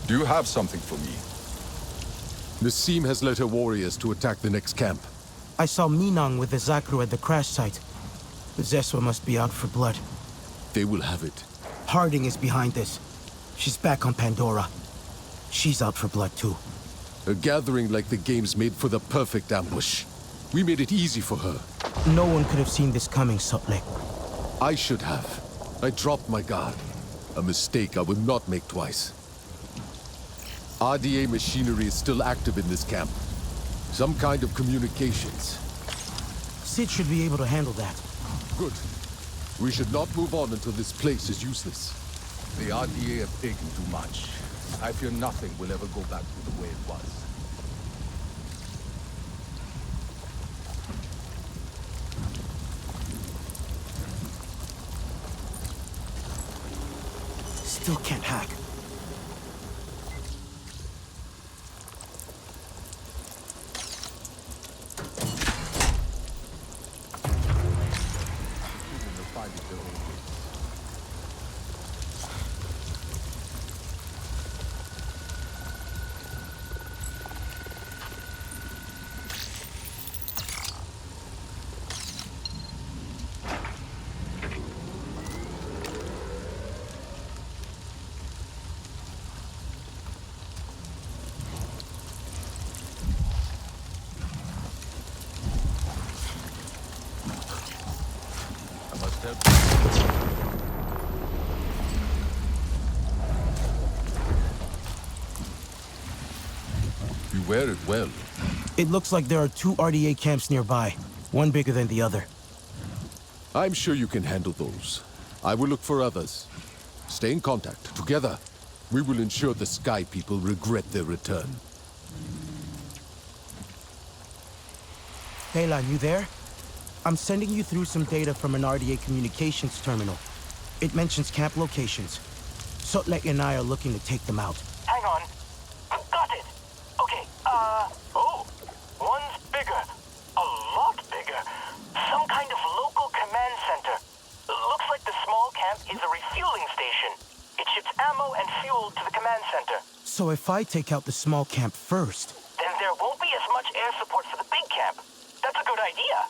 Do you have something for me? Nassim has led her warriors to attack the next camp. I saw Minang with the Zakru at the crash site. The Zeswa must be out for blood. They will have it. Harding is behind this. She's back on Pandora. She's out for blood too. A gathering like the games made for the perfect ambush. We made it easy for her. No one could have seen this coming, Sotlek. I should have. I dropped my guard. A mistake I will not make twice. RDA machinery is still active in this camp. Some kind of communications. Sid should be able to handle that. Good. We should not move on until this place is useless. The RDA have taken too much. I fear nothing will ever go back to the way it was. Still can't hack. You wear it well. It looks like there are 2 RDA camps nearby, one bigger than the other. I'm sure you can handle those. I will look for others. Stay in contact. Together, we will ensure the Sky people regret their return. Heylan, you there? I'm sending you through some data from an RDA communications terminal. It mentions camp locations. Sotlek and I are looking to take them out. Hang on. Got it. Okay, oh, one's bigger. A lot bigger. Some kind of local command center. Looks like the small camp is a refueling station. It ships ammo and fuel to the command center. So if I take out the small camp first... Then there won't be as much air support for the big camp. That's a good idea.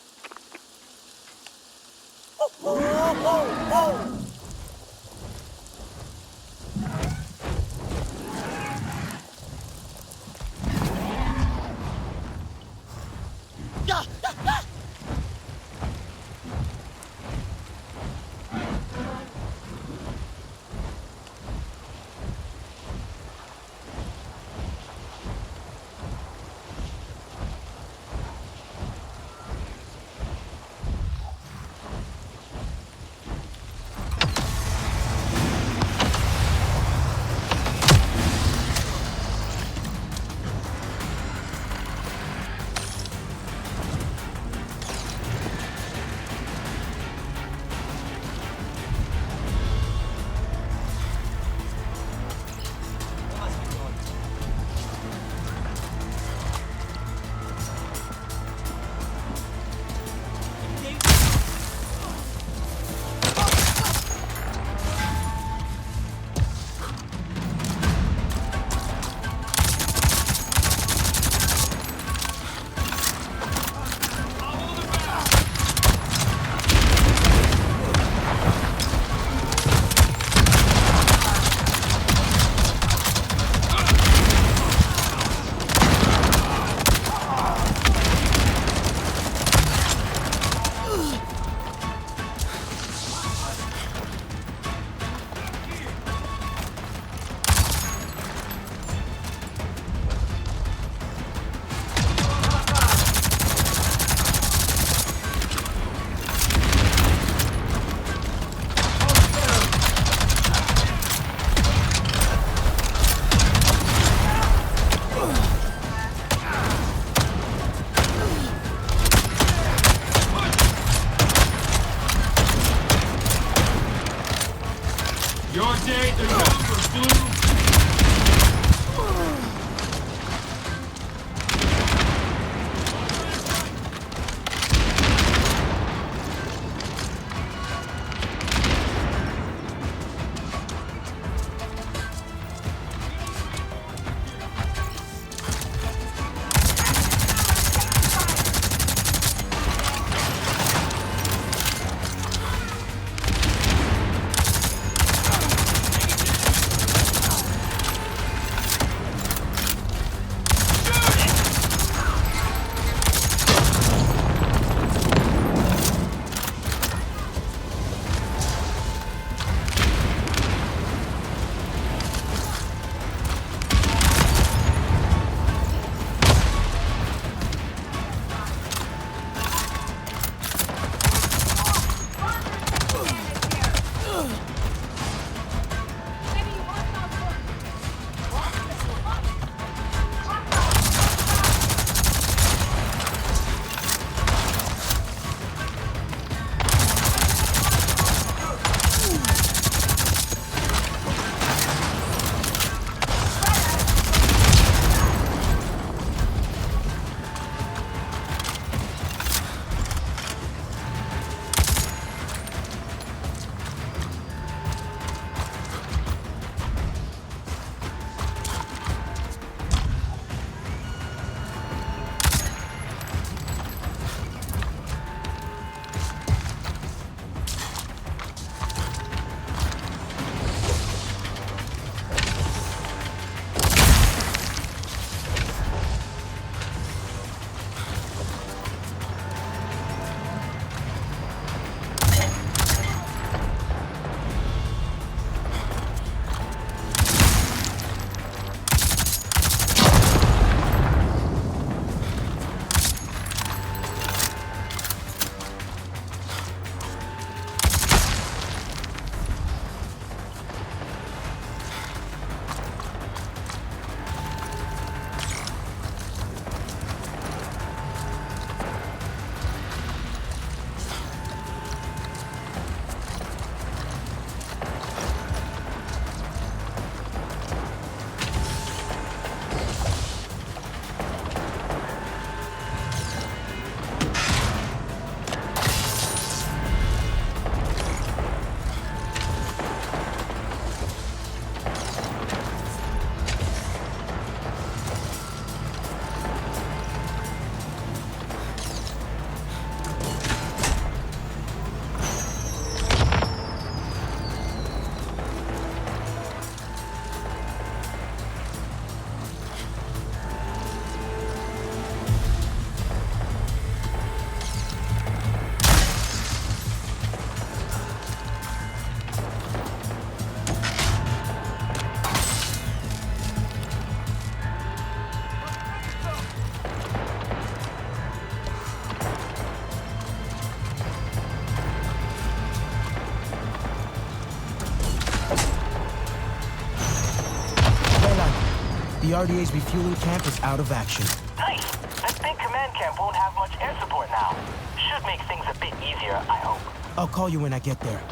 The RDA's refueling camp is out of action. Nice! That big command camp won't have much air support now. Should make things a bit easier, I hope. I'll call you when I get there.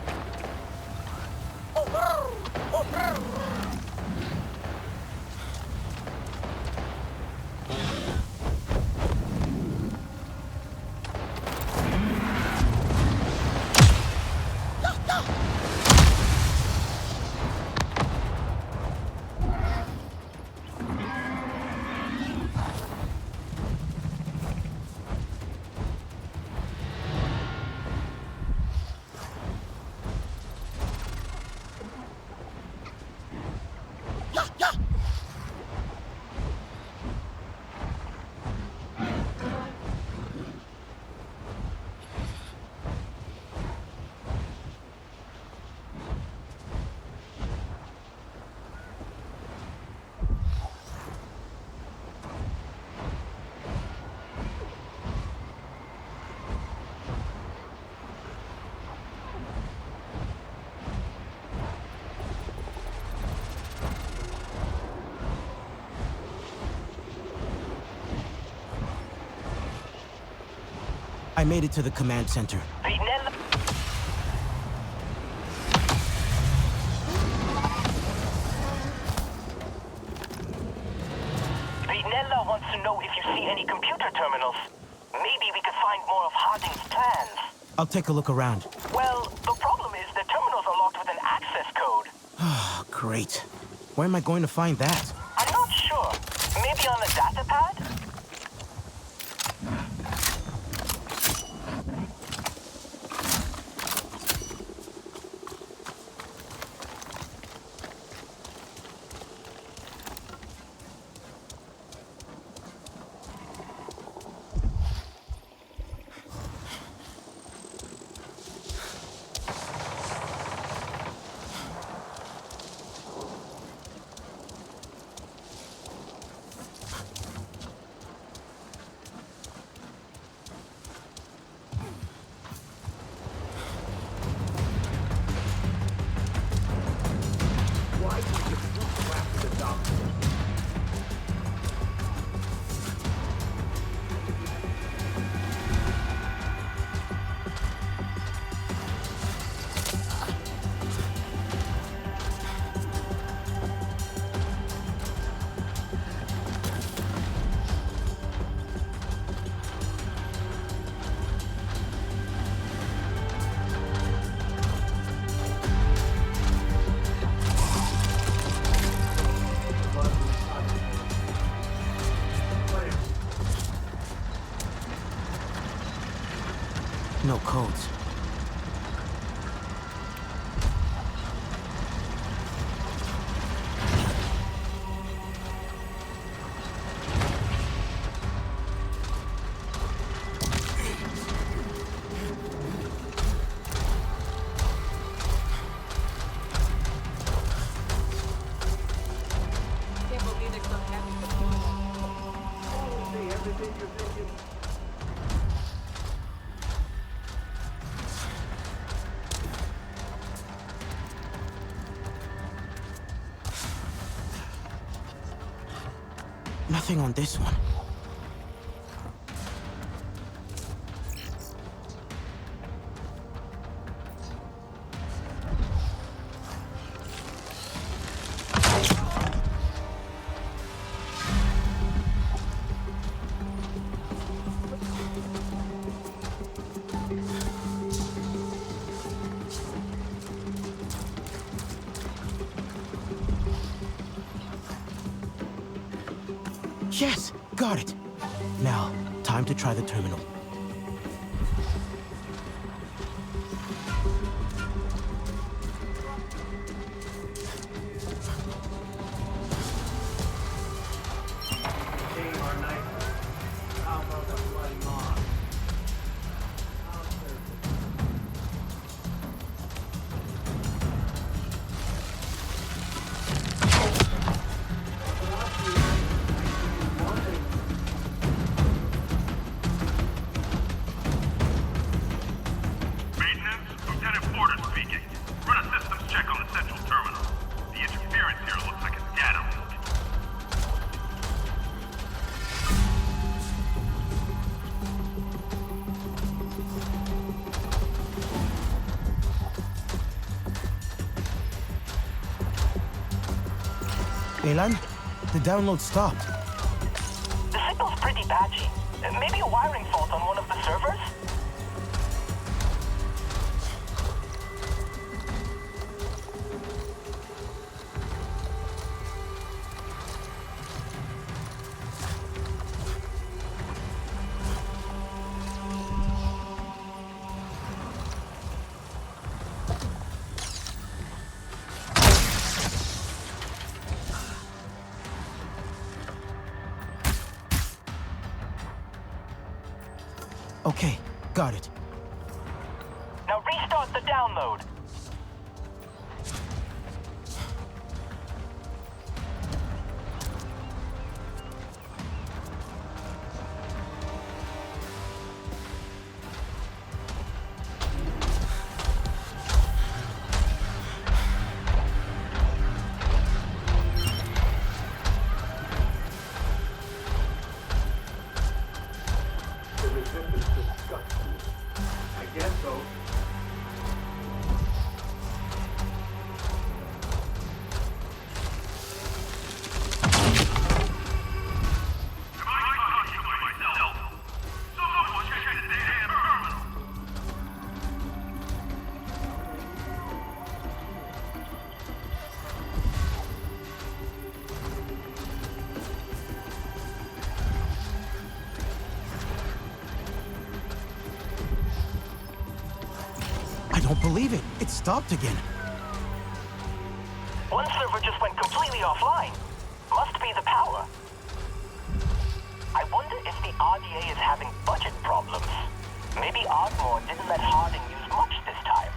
I made it to the command center. Vinella wants to know if you see any computer terminals. Maybe we could find more of Harding's plans. I'll take a look around. Well, the problem is the terminals are locked with an access code. Oh, great. Where am I going to find that? I'm not sure. Maybe on the data pad? No codes. Nothing on this one. Yes, got it. Now, time to try the terminal. Elan, the download stopped. The signal's pretty patchy. Maybe a wiring fault on one of the servers? Okay, got it. Now restart the download. I don't believe it. It stopped again. One server just went completely offline. Must be the power. I wonder if the RDA is having budget problems. Maybe Ardmore didn't let Harding use much this time.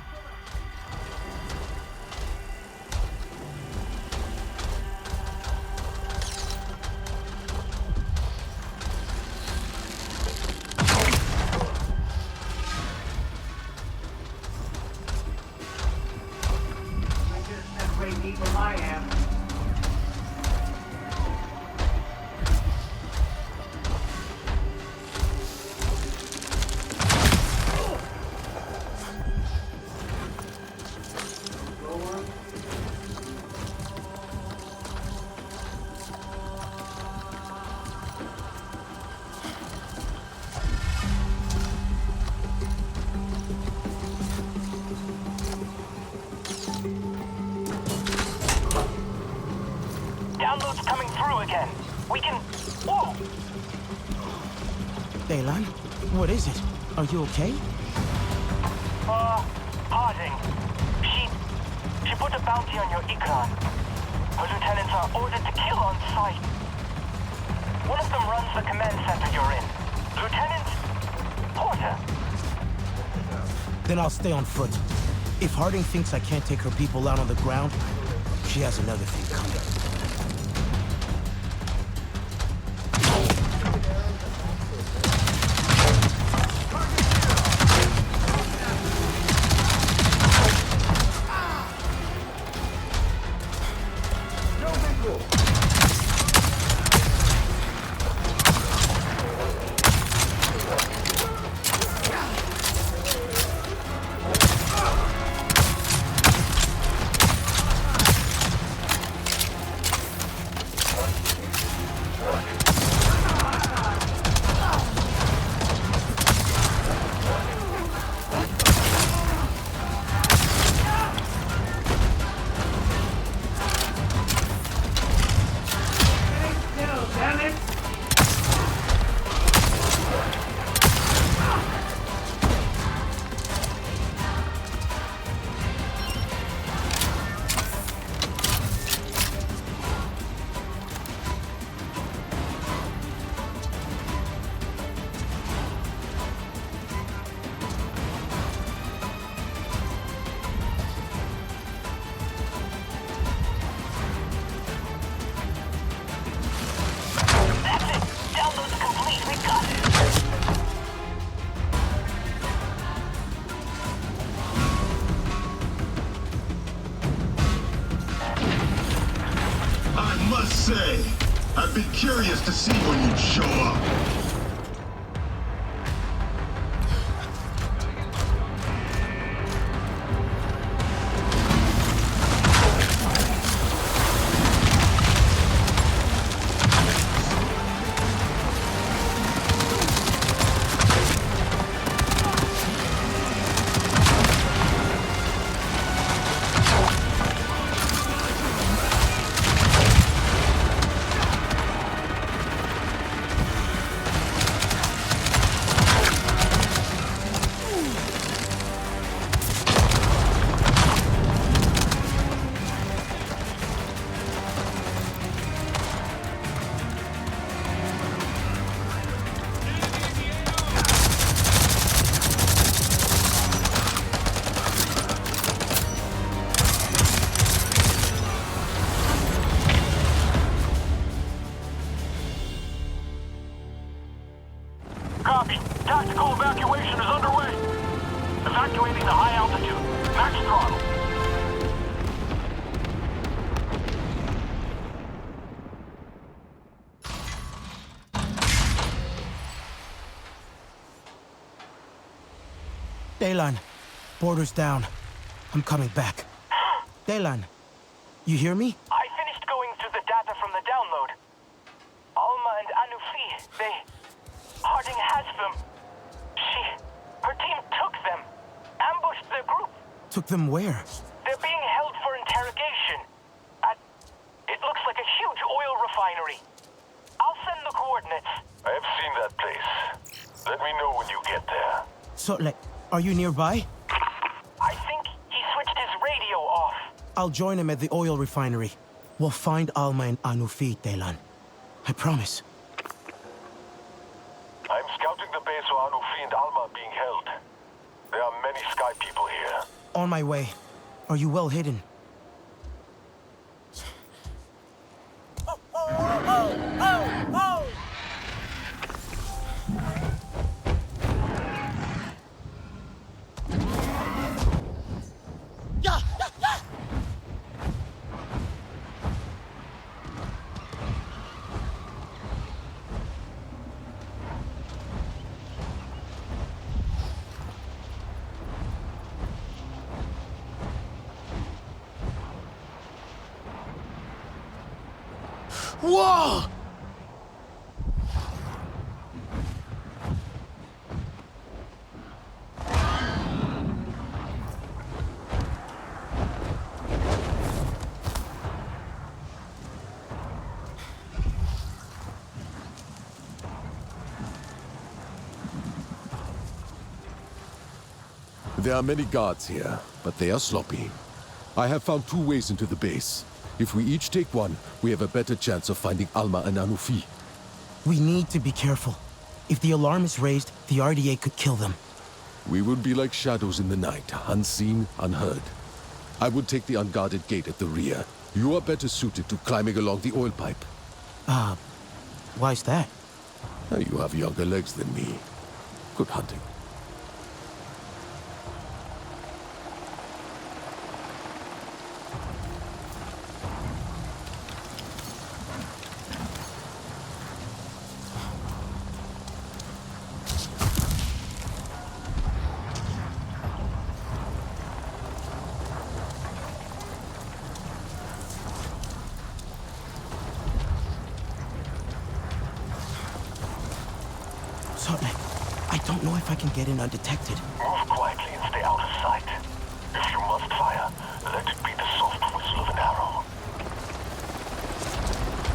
Download's coming through again. We can... Whoa! Elan, what is it? Are you okay? Harding. She put a bounty on your Ikran. Her lieutenants are ordered to kill on sight. One of them runs the command center you're in. Lieutenant Porter. Then I'll stay on foot. If Harding thinks I can't take her people out on the ground, she has another thing coming. say, I'd be curious to see when you'd show up. Tactical evacuation is underway. Evacuating the high altitude. Max throttle. Daylan, border's down. I'm coming back. Daylan, you hear me? I finished going through the data from the download. Alma and Anufi, Harding has them. Her team took them. Ambushed their group. Took them where? They're being held for interrogation. It looks like a huge oil refinery. I'll send the coordinates. I have seen that place. Let me know when you get there. Sotlek, are you nearby? I think he switched his radio off. I'll join him at the oil refinery. We'll find Alma and Anufi, Daylan. I promise. I'm scouting the base where Anufi and Alma are being held. There are many Sky people here. On my way. Are you well hidden? Whoa! There are many guards here, but they are sloppy. I have found 2 ways into the base. If we each take one, we have a better chance of finding Alma and Anufi. We need to be careful. If the alarm is raised, the RDA could kill them. We would be like shadows in the night, unseen, unheard. I would take the unguarded gate at the rear. You are better suited to climbing along the oil pipe. Why's that? You have younger legs than me. Good hunting. I don't know if I can get in undetected. Move quietly and stay out of sight. If you must fire, let it be the soft whistle of an arrow.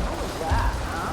What was that, huh?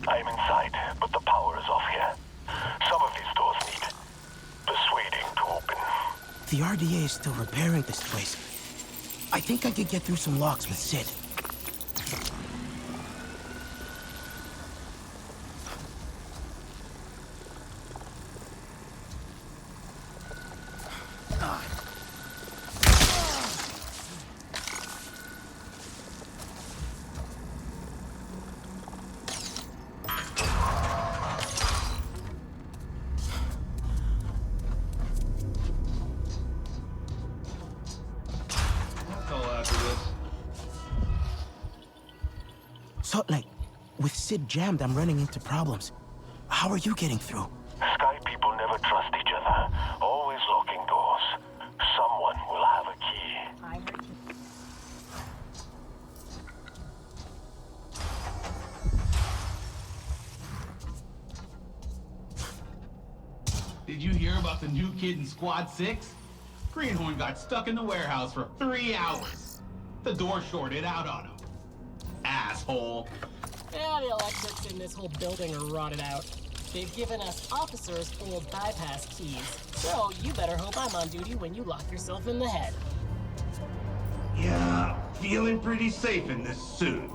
I am inside, but the power is off here. Some of these doors need persuading to open. The RDA is still repairing this place. I think I could get through some locks with Sid. So, like, with Sid jammed, I'm running into problems. How are you getting through? Sky people never trust each other. Always locking doors. Someone will have a key. Did you hear about the new kid in Squad 6? Greenhorn got stuck in the warehouse for 3 hours. The door shorted out on him. Asshole. Yeah, the electrics in this whole building are rotted out. They've given us officers old bypass keys, so you better hope I'm on duty when you lock yourself in the head. Yeah, feeling pretty safe in this suit.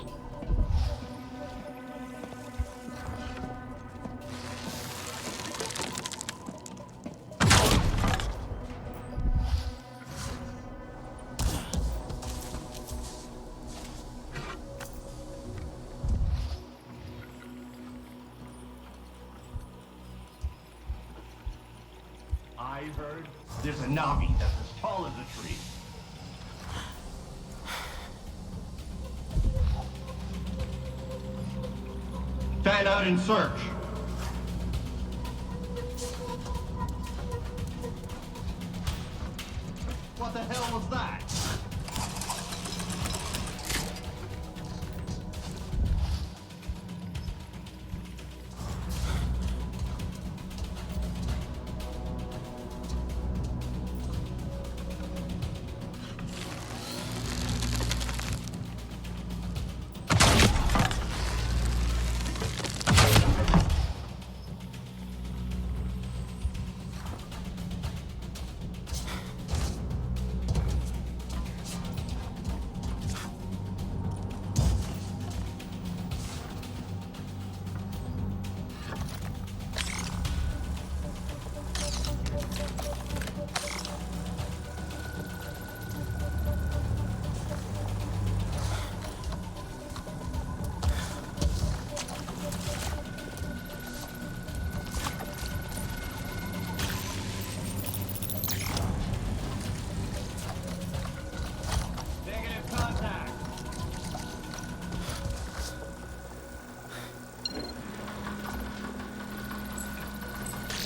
I heard there's a Navi that's as tall as a tree. Fan out and search. What the hell was that?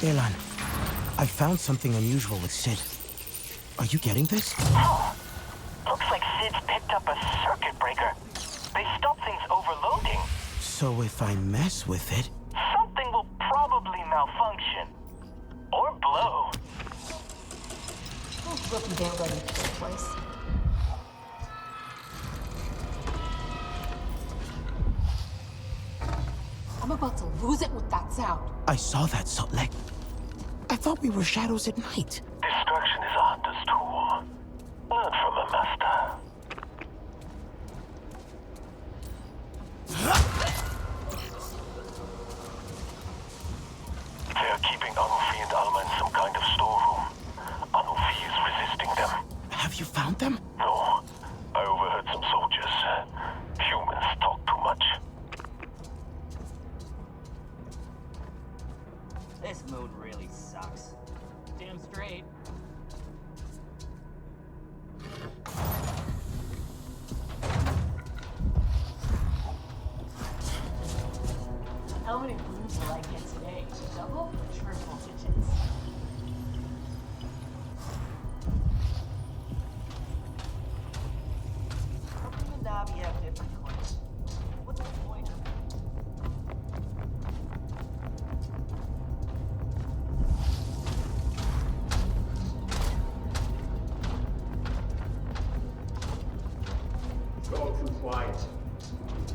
Elan, I found something unusual with Sid. Are you getting this? Oh, looks like Sid's picked up a circuit breaker. They stop things overloading. So if I mess with it... Something will probably malfunction. Or blow. Who's looking damn ready for this place? I'm about to lose it with that sound. I saw that, Sotlek. I thought we were shadows at night. Destruction is a hunter's tool. Learn from a master. They are keeping Anufi and Alma in some kind of storeroom. Anufi is resisting them. Have you found them? No. I overheard some soldiers. Humans talk too much. This mood really sucks. Damn straight. How many looms will I get today? Double or triple digits? How come the Navi have different clothes? What's the point? It's all too quiet.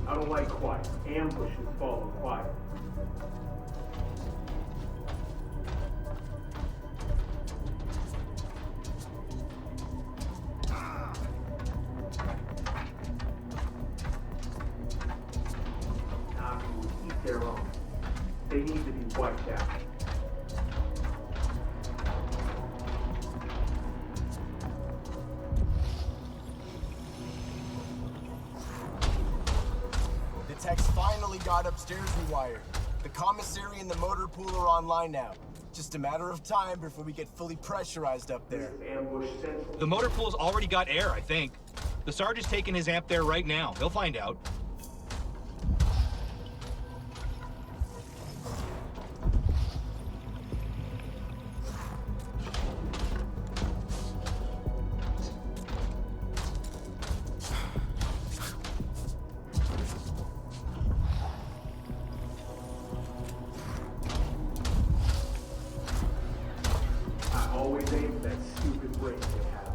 I don't like quiet. Ambushes follow quiet. Navi will eat their own. They need to be wiped out. The techs finally got upstairs rewired. The commissary and the motor pool are online now. Just a matter of time before we get fully pressurized up there. The motor pool's already got air, I think. The Sarge is taking his amp there right now. He'll find out. always aim for that stupid break they have.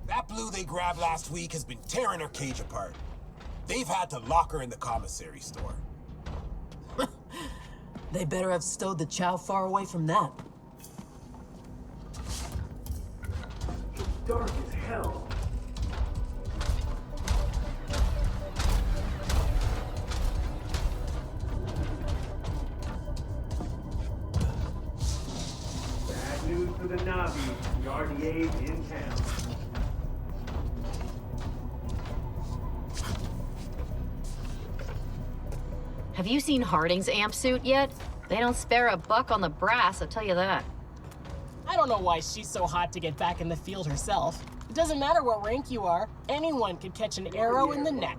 That blue they grabbed last week has been tearing her cage apart. They've had to lock her in the commissary store. They better have stowed the chow far away from that. It's dark as hell. Bad news for the Navi. The RDA's in town. Have you seen Harding's amp suit yet? They don't spare a buck on the brass, I'll tell you that. I don't know why she's so hot to get back in the field herself. It doesn't matter what rank you are, anyone could catch an arrow in the neck.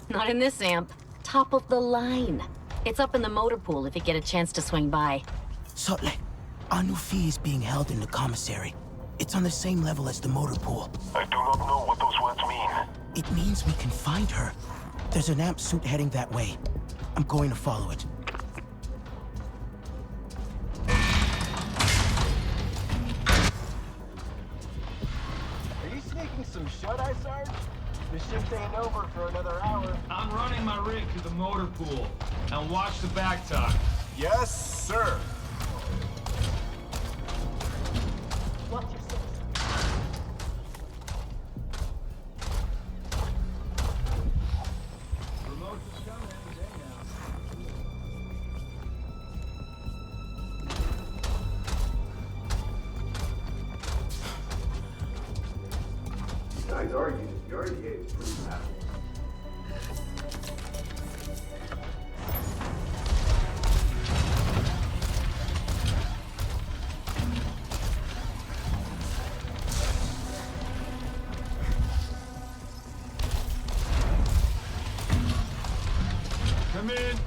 Not in this amp. Top of the line. It's up in the motor pool if you get a chance to swing by. Sotle, Anufi is being held in the commissary. It's on the same level as the motor pool. I do not know what those words mean. It means we can find her. There's an amp suit heading that way. I'm going to follow it. Are you sneaking some shut-eye, Sarge? The shift ain't over for another hour. I'm running my rig to the motor pool. Now watch the back tuck. Yes, sir. Watch your six. Guys argue that the RDA is pretty powerful. Come in.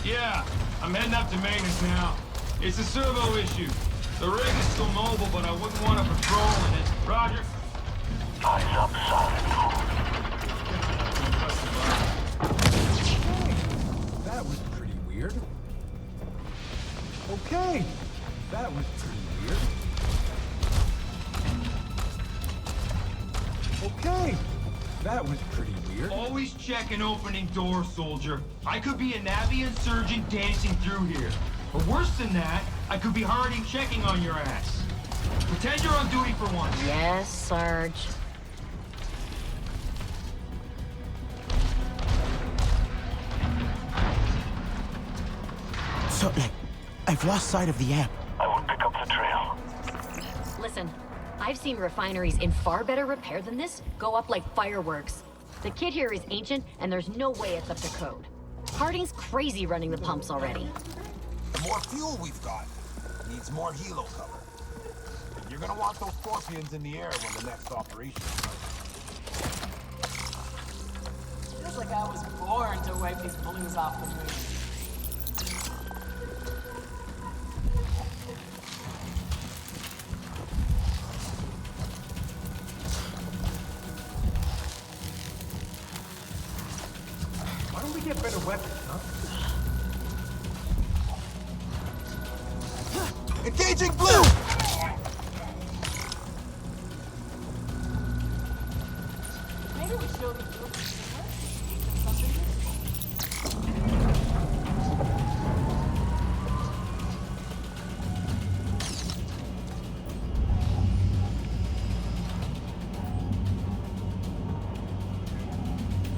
Yeah, I'm heading up to maintenance now. It's a servo issue. The rig is still mobile, but I wouldn't want to patrol in it. Roger. Eyes up, silent. That was pretty weird. Okay, that was pretty weird. Okay, that was pretty weird. Always check an opening door, soldier. I could be a Navi insurgent dancing through here. But worse than that, I could be Harding checking on your ass. Pretend you're on duty for once. Yes, Sarge. Sotle, I've lost sight of the amp. I will pick up the trail. Listen, I've seen refineries in far better repair than this go up like fireworks. The kit here is ancient, and there's no way it's up to code. Harding's crazy running the pumps already. The more fuel we've got needs more helo cover. You're gonna want those scorpions in the air when the next operation starts. Feels like I was born to wipe these blues off the moon. Why don't we get better weapons, huh? Engaging blue! Maybe we show these blues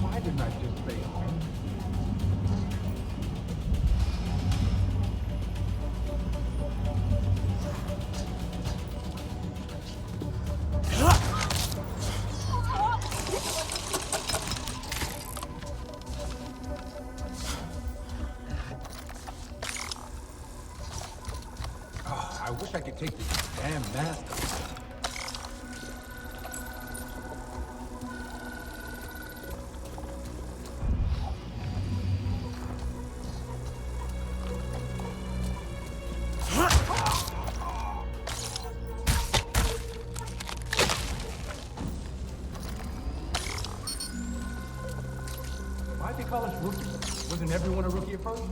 Why didn't I just stay home? Oh, I wish I could take this damn mask off. Why'd they call us rookies? Wasn't everyone a rookie at first?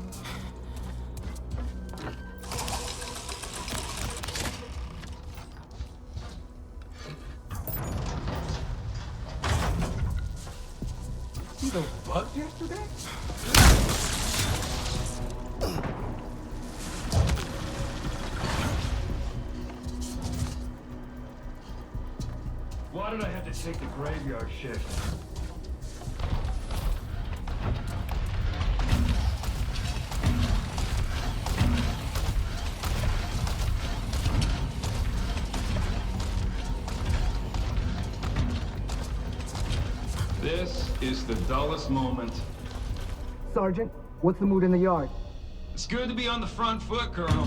those bugs yesterday? Why did I have to take the graveyard shift? This is the dullest moment. Sergeant, what's the mood in the yard? It's good to be on the front foot, Colonel.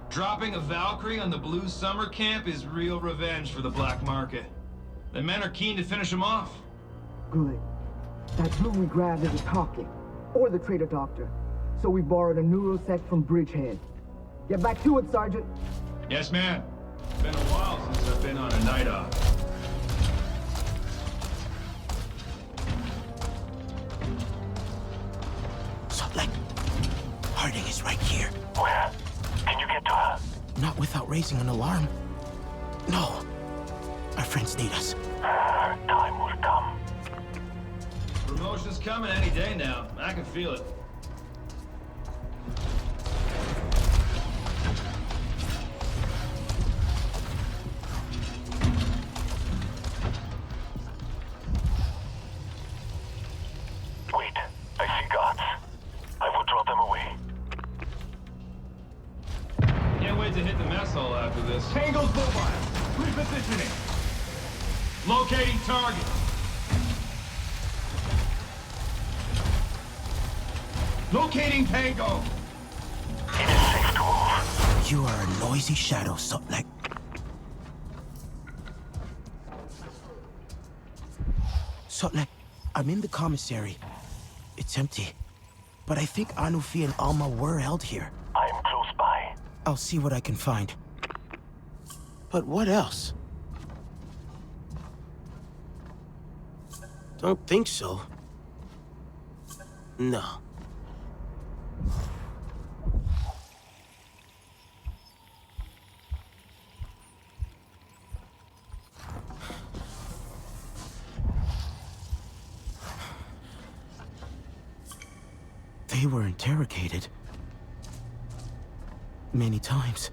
Dropping a Valkyrie on the Blue Summer Camp is real revenge for the black market. The men are keen to finish him off. Good. That blue we grabbed isn't talking, or the traitor doctor. So we borrowed a neurosec from Bridgehead. Get back to it, Sergeant. Yes, ma'am. It's been a while since I've been on a night off. Sotlek, Harding is right here. Where? Can you get to her? Not without raising an alarm. No. Our friends need us. Her time will come. Promotion's coming any day now. I can feel it. Wait, I see guards. I will draw them away. Can't wait to hit the mess hall after this. Tango's mobile. Repositioning. Locating target. Locating Tango. It is safe to move. You are a noisy shadow, Sotlek. Sotlek, I'm in the commissary. It's empty. But I think Anufi and Alma were held here. I am close by. I'll see what I can find. But what else? Don't think so. No. They were interrogated. Many times.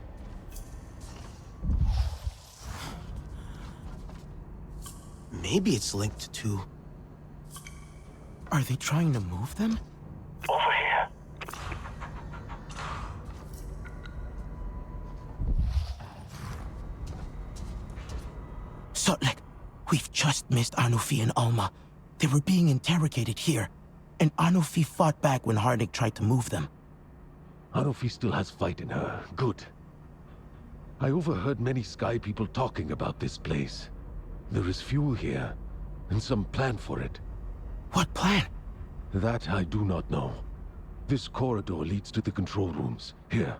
Maybe it's linked to... Are they trying to move them? Over here. Sotlek, we've just missed Anufi and Alma. They were being interrogated here, and Anufi fought back when Harding tried to move them. Anufi still has fight in her. Good. I overheard many Sky people talking about this place. There is fuel here, and some plan for it. What plan? That I do not know. This corridor leads to the control rooms. Here.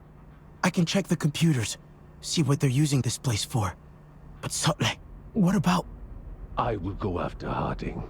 I can check the computers, see what they're using this place for. But Sotlek, what about... I will go after Harding.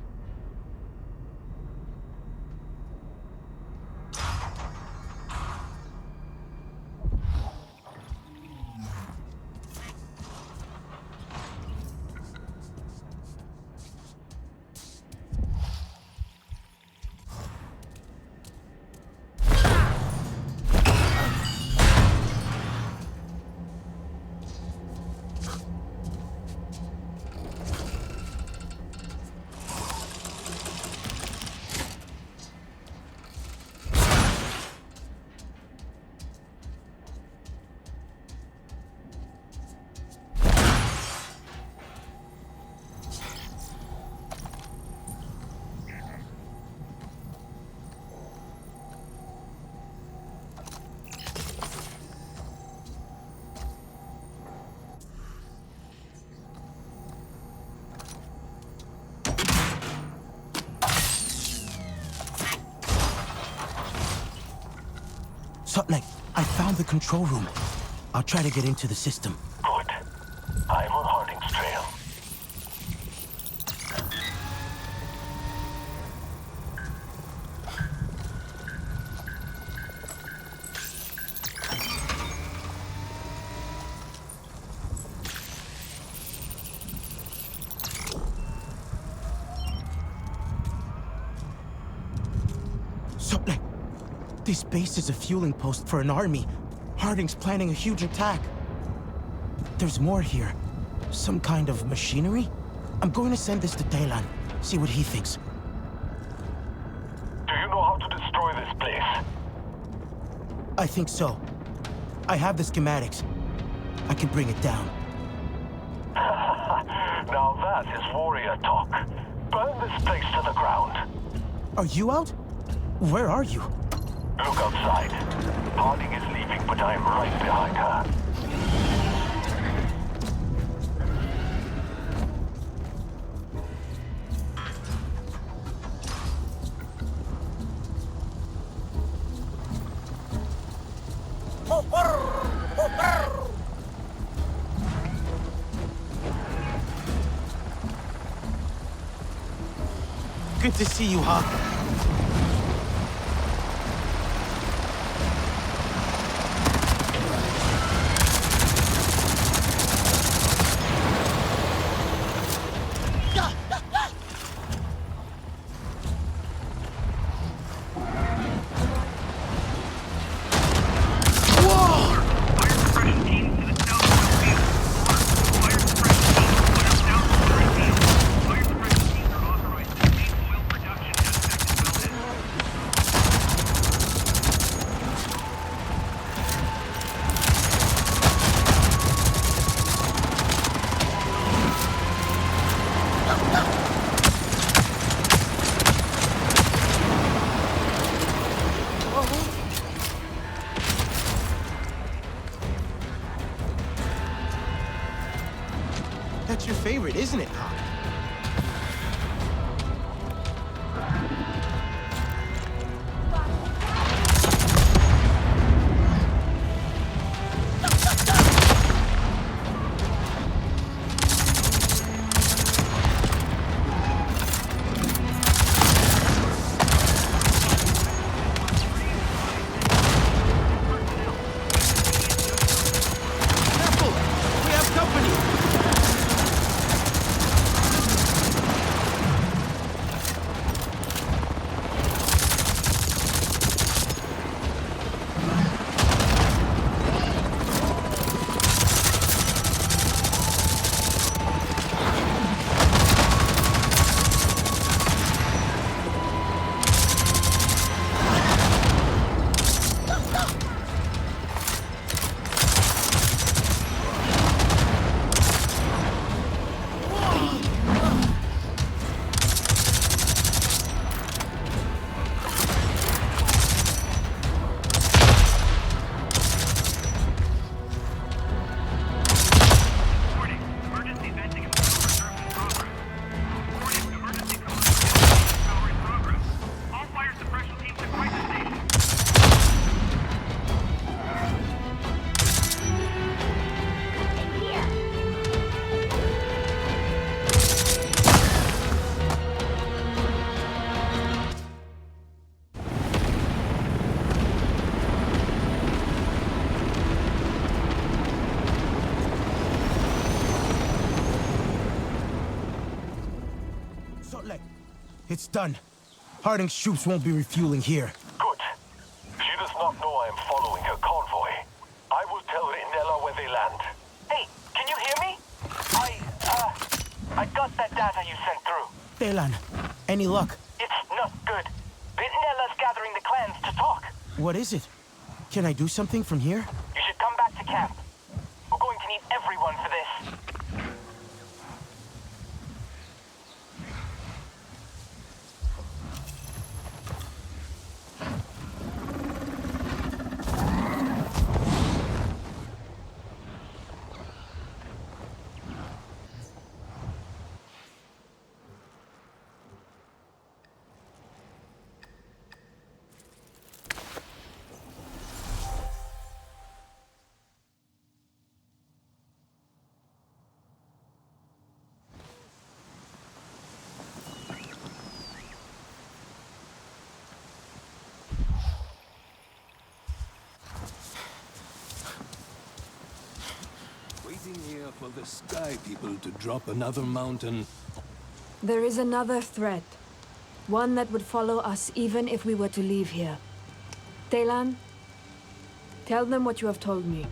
Sotlek, I found the control room. I'll try to get into the system. Good. I'm on Harding's trail. Something. This base is a fueling post for an army. Harding's planning a huge attack. There's more here. Some kind of machinery? I'm going to send this to Taylan. See what he thinks. Do you know how to destroy this place? I think so. I have the schematics. I can bring it down. Now that is warrior talk. Burn this place to the ground. Are you out? Where are you? Look outside. Harding is leaving, but I'm right behind her. Good to see you, Hawk. That's your favorite, isn't it, Hawk? Careful! We have company! It's done. Harding's troops won't be refueling here. Good. She does not know I am following her convoy. I will tell Nella where they land. Hey, can you hear me? I got that data you sent through. Taylan, any luck? It's not good. Nella's gathering the clans to talk. What is it? Can I do something from here? You should come back to camp. We're going to need everyone for this. Here for the Sky People to drop another mountain. There is another threat. One that would follow us even if we were to leave here. Taylan, tell them what you have told me.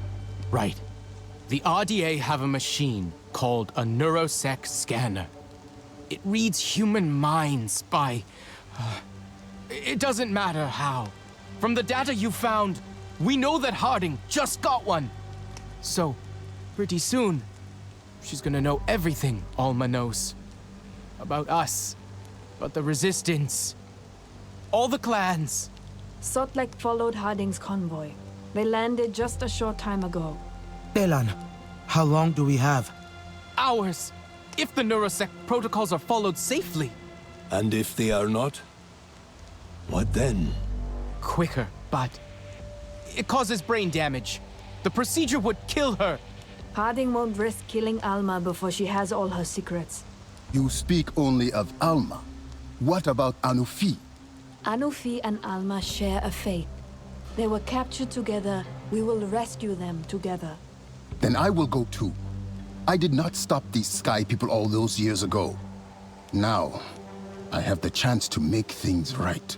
Right. The RDA have a machine called a neurosec scanner. It reads human minds by... it doesn't matter how. From the data you found, we know that Harding just got one. So, pretty soon, she's gonna know everything Alma knows. About us, about the Resistance, all the clans. Sotlek followed Harding's convoy. They landed just a short time ago. Taylan, how long do we have? Hours, if the neurosec protocols are followed safely. And if they are not? What then? Quicker, but it causes brain damage. The procedure would kill her. Harding won't risk killing Alma before she has all her secrets. You speak only of Alma. What about Anufi? Anufi and Alma share a fate. They were captured together. We will rescue them together. Then I will go too. I did not stop these Sky people all those years ago. Now, I have the chance to make things right.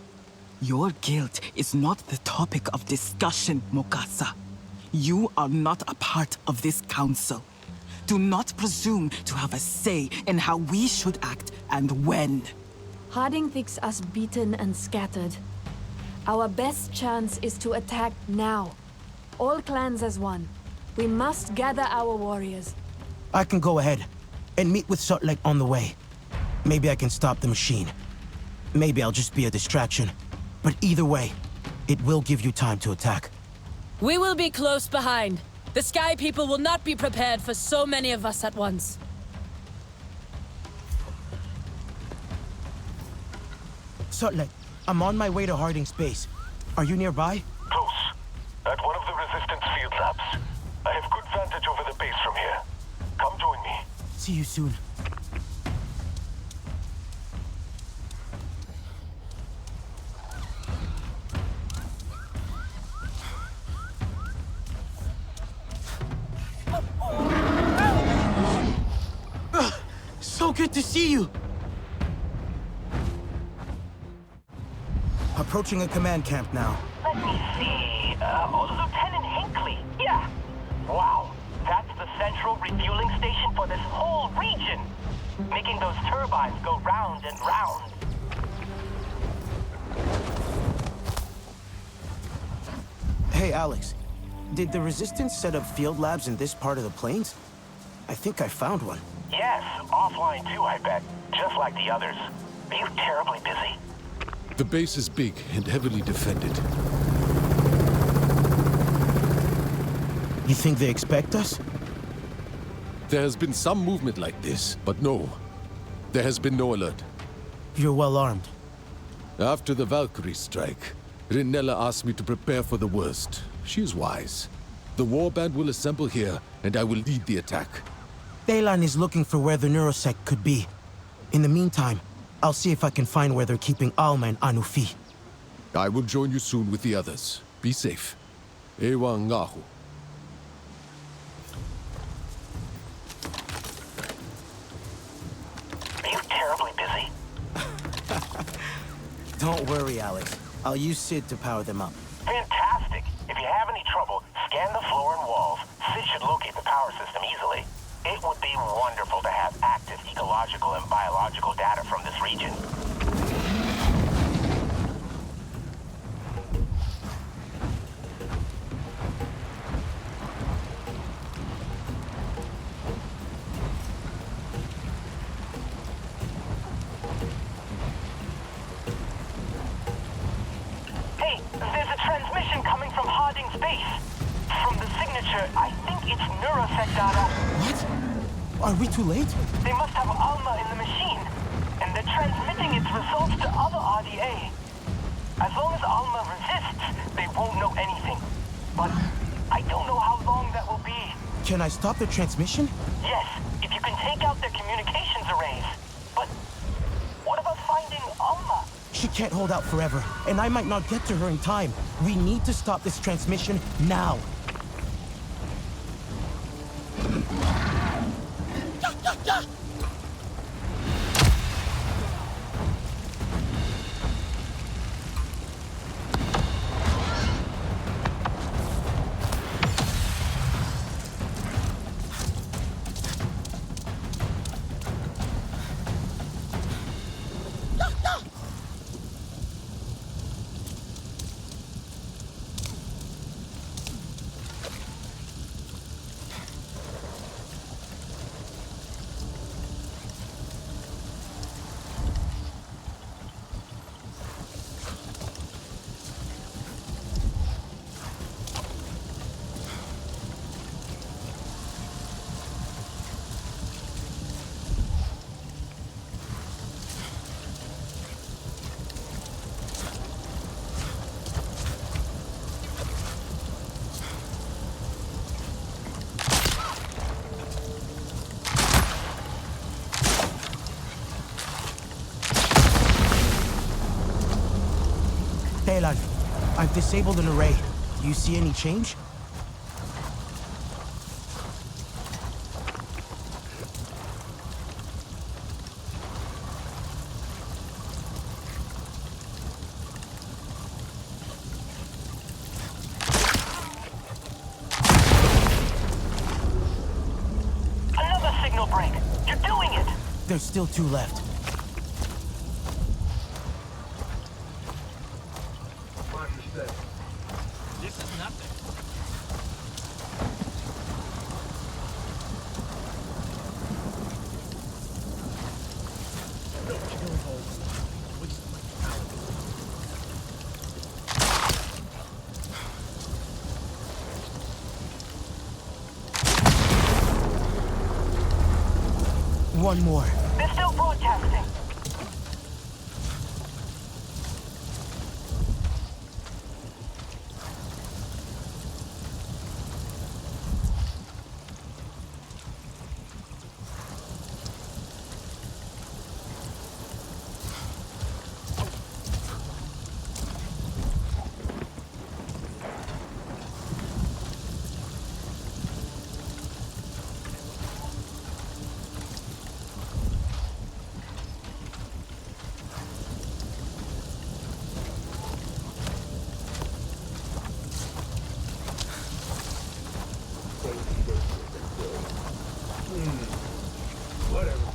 Your guilt is not the topic of discussion, Mokasa. You are not a part of this council. Do not presume to have a say in how we should act and when. Harding thinks us beaten and scattered. Our best chance is to attack now. All clans as one. We must gather our warriors. I can go ahead and meet with Sotlek on the way. Maybe I can stop the machine. Maybe I'll just be a distraction. But either way, it will give you time to attack. We will be close behind. The Sky People will not be prepared for so many of us at once. Sotlek, I'm on my way to Harding's base. Are you nearby? Close. At one of the Resistance field labs. I have good vantage over the base from here. Come join me. See you soon. So good to see you! Approaching a command camp now. Let me see. Lieutenant Hinckley. Yeah. Wow. That's the central refueling station for this whole region. Making those turbines go round and round. Hey, Alex. Did the Resistance set up field labs in this part of the plains? I think I found one. Yes, offline too, I bet. Just like the others. Are you terribly busy? The base is big and heavily defended. You think they expect us? There has been some movement like this, but no. There has been no alert. You're well armed. After the Valkyrie strike, Rinella asked me to prepare for the worst. She is wise. The warband will assemble here, and I will lead the attack. Taylan is looking for where the neurosec could be. In the meantime, I'll see if I can find where they're keeping Alma and Anufi. I will join you soon with the others. Be safe. Ewa ngahu. Are you terribly busy? Don't worry, Alex. I'll use Sid to power them up. Fantastic. If you have any trouble, scan the floor and walls. Sid should locate the power system easily. It would be wonderful to have active ecological and biological data from this region. Hey, there's a transmission coming from Harding's base. From the signature, I think it's neurosec data. What? Are we too late? They must have Alma in the machine, and they're transmitting its results to other RDA. As long as Alma resists, they won't know anything. But I don't know how long that will be. Can I stop the transmission? Yes, if you can take out their communications arrays. But what about finding Alma? She can't hold out forever, and I might not get to her in time. We need to stop this transmission now. Maelan, I've disabled an array. Do you see any change? Another signal break. You're doing it. There's still 2 left. This is nothing. One more. They're still broadcasting. Whatever.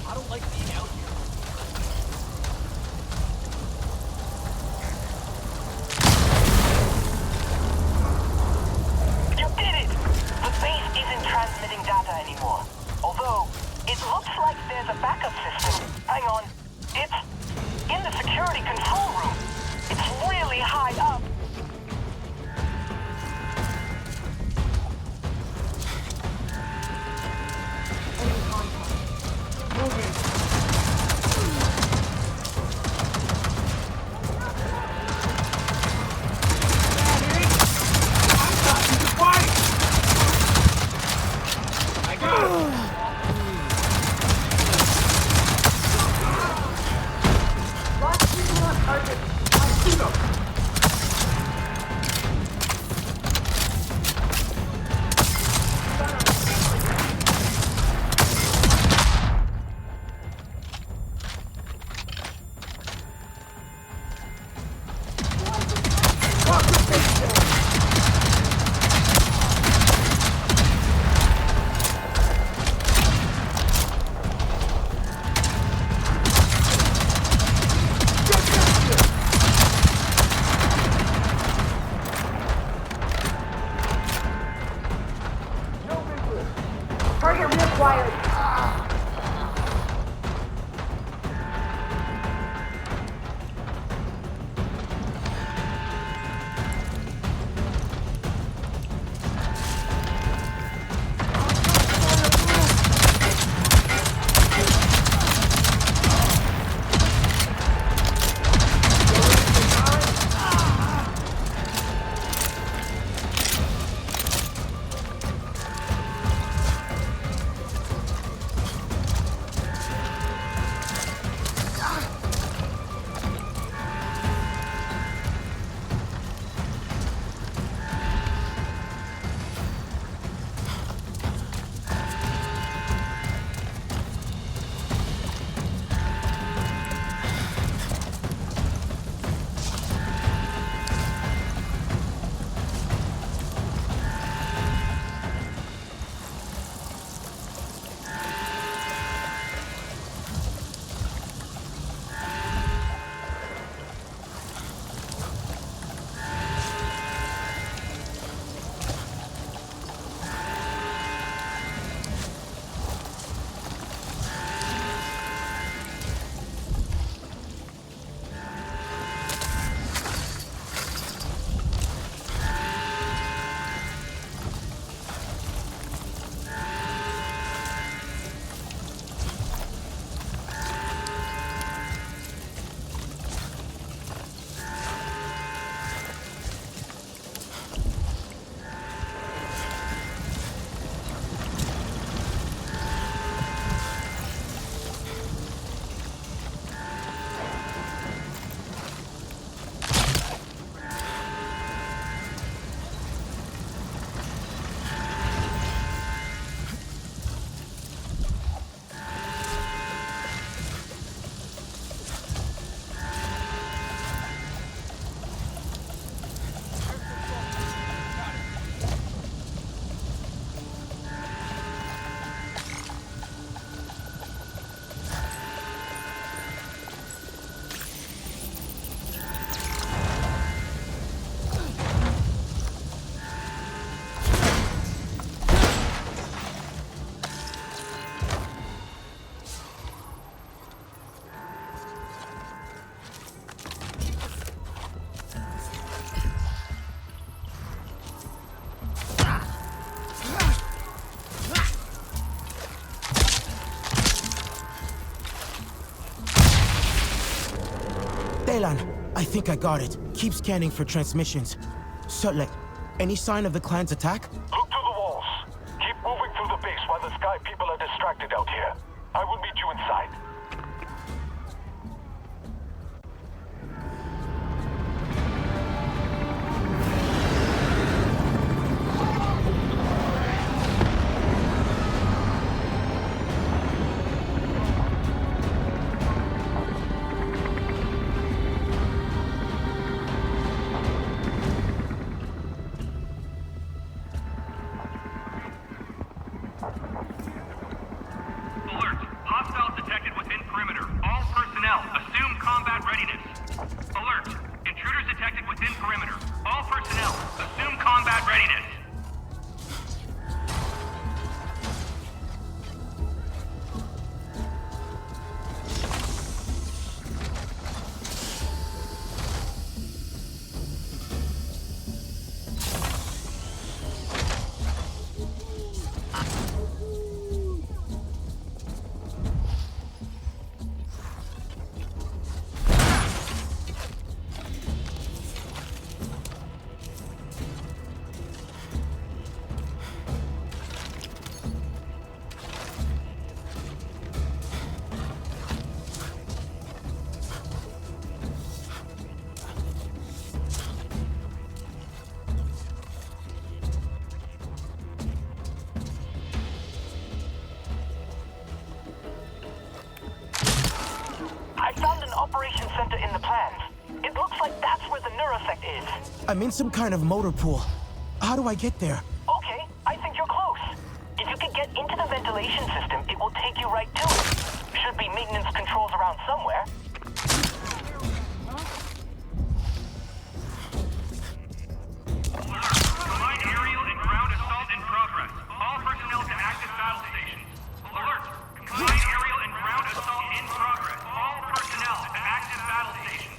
I don't like being out here. You did it! The base isn't transmitting data anymore. Although, it looks like there's a backup system. Hang on. It's in the security control room. It's really high up. Daylan, I think I got it. Keep scanning for transmissions. Sutlek, any sign of the clan's attack? Look to the walls. Keep moving through the base while the Sky people are distracted out here. I will meet you inside. I'm in some kind of motor pool. How do I get there? Okay, I think you're close. If you could get into the ventilation system, it will take you right to it. Should be maintenance controls around somewhere. Combined aerial and ground assault in progress. All personnel to active battle stations. Alert! Combined aerial and ground assault in progress. All personnel to active battle stations.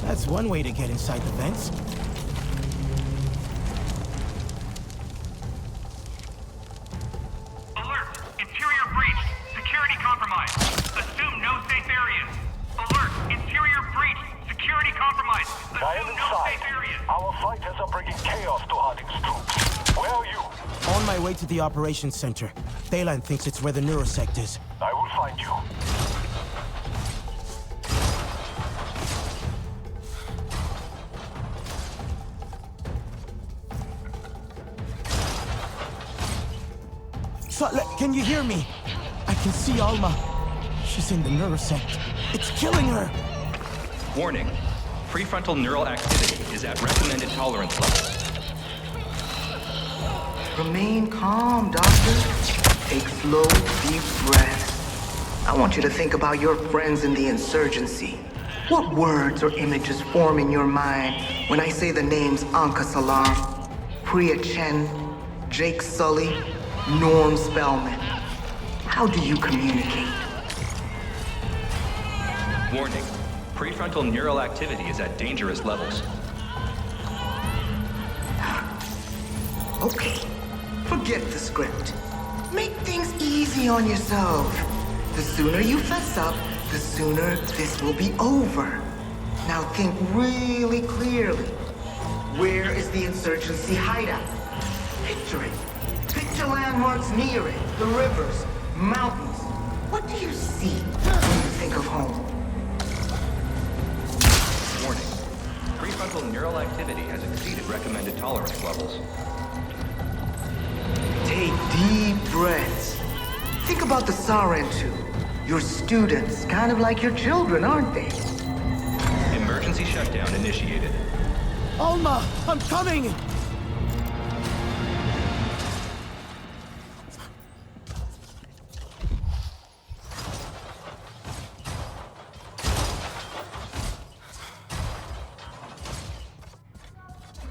That's one way to get inside the vents. Alert! Interior breached. Security compromised. Assume no safe areas. Alert! Interior breached. Security compromised. Assume no safe areas. Our fighters are bringing chaos to Harding's troops. Where are you? On my way to the operations center. Daylan thinks it's where the neurosect is. I will find you. Can you hear me? I can see Alma. She's in the neurosect. It's killing her. Warning. Prefrontal neural activity is at recommended tolerance levels. Remain calm, Doctor. Take slow, deep breaths. I want you to think about your friends in the insurgency. What words or images form in your mind when I say the names Anka Salam, Priya Chen, Jake Sully, Norm Spellman? How do you communicate? Warning. Prefrontal neural activity is at dangerous levels. Okay. Forget the script. Make things easy on yourself. The sooner you fess up, the sooner this will be over. Now think really clearly. Where is the insurgency hideout? Picture it. Picture landmarks near it. The rivers, mountains. What do you see when you think of home? Warning. Prefrontal neural activity has exceeded recommended tolerance levels. Take deep breaths. Think about the Sarentu. Your students, kind of like your children, aren't they? Emergency shutdown initiated. Alma, I'm coming!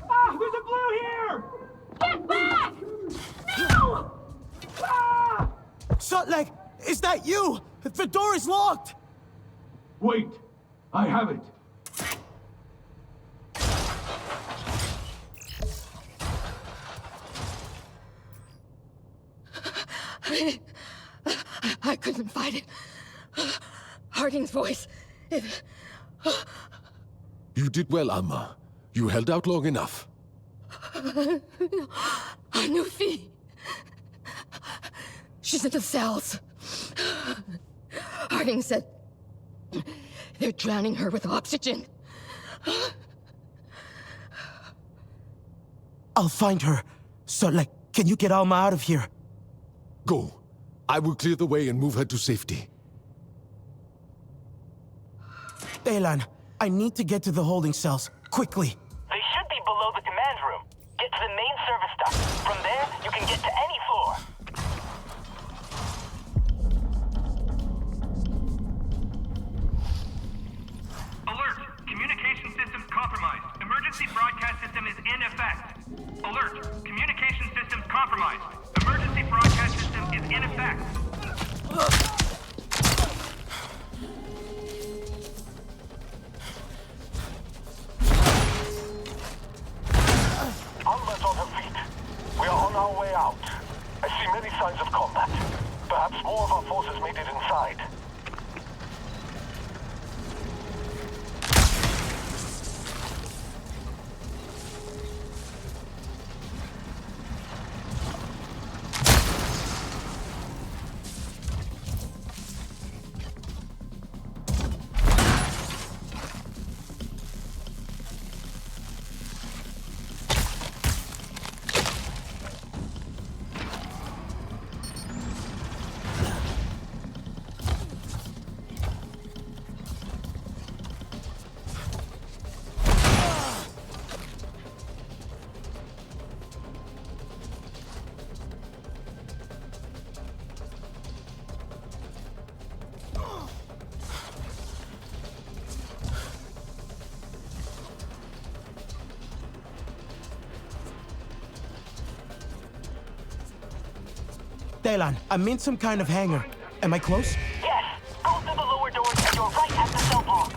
Ah, there's a blue here! Get back! No! Ah! Sotlek, is that you? The door is locked! Wait, I have it. I couldn't fight it. Harding's voice. You did well, Alma. You held out long enough. Anufi. She's in the cells. Harding said they're drowning her with oxygen. I'll find her. Sotlek, can you get Alma out of here? Go. I will clear the way and move her to safety. Delan, I need to get to the holding cells, quickly. They should be below the command room. Get to the main service dock. From there, you can get to any floor. Alert! Communication systems compromised. Emergency broadcast system is in effect. Alert! Communication systems compromised. Emergency broadcast system is in effect. Alma's on her feet. We are on our way out. I see many signs of combat. Perhaps more of our forces made it inside. Delan, I'm in some kind of hangar. Am I close? Yes! Go through the lower doors and you're right at the cell block.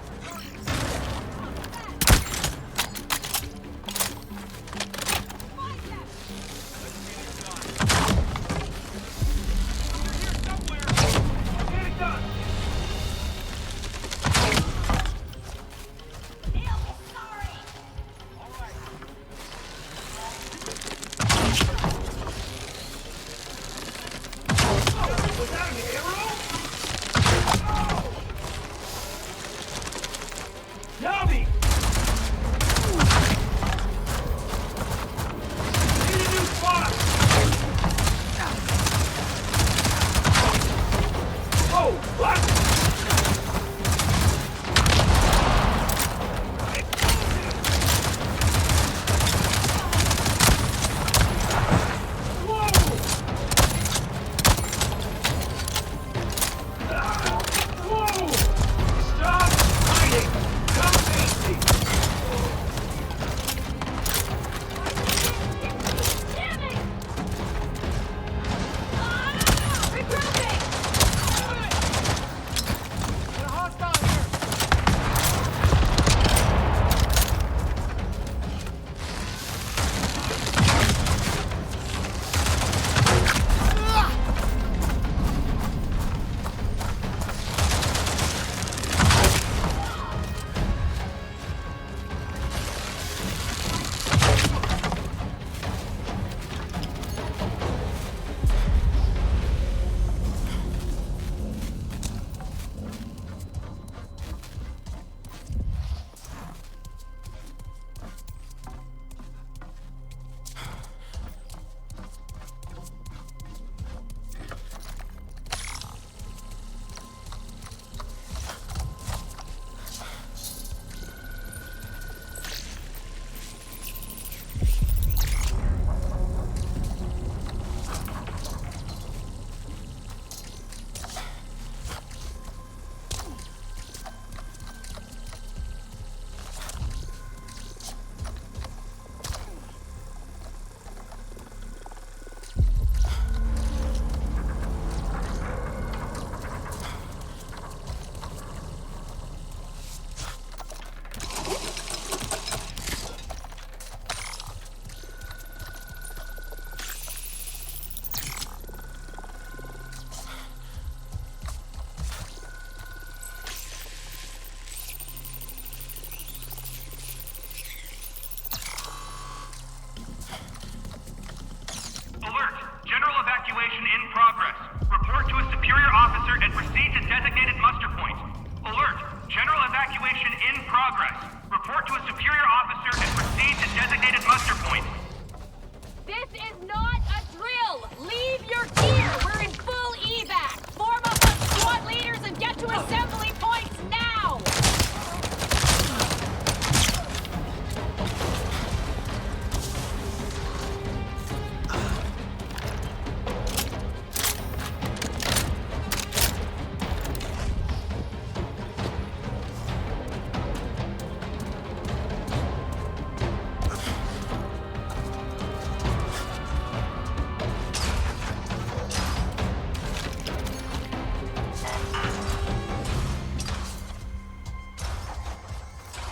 designated muster point. This is not a drill! Leave your gear! We're in full evac! Form up as squad leaders and get to assembly points now!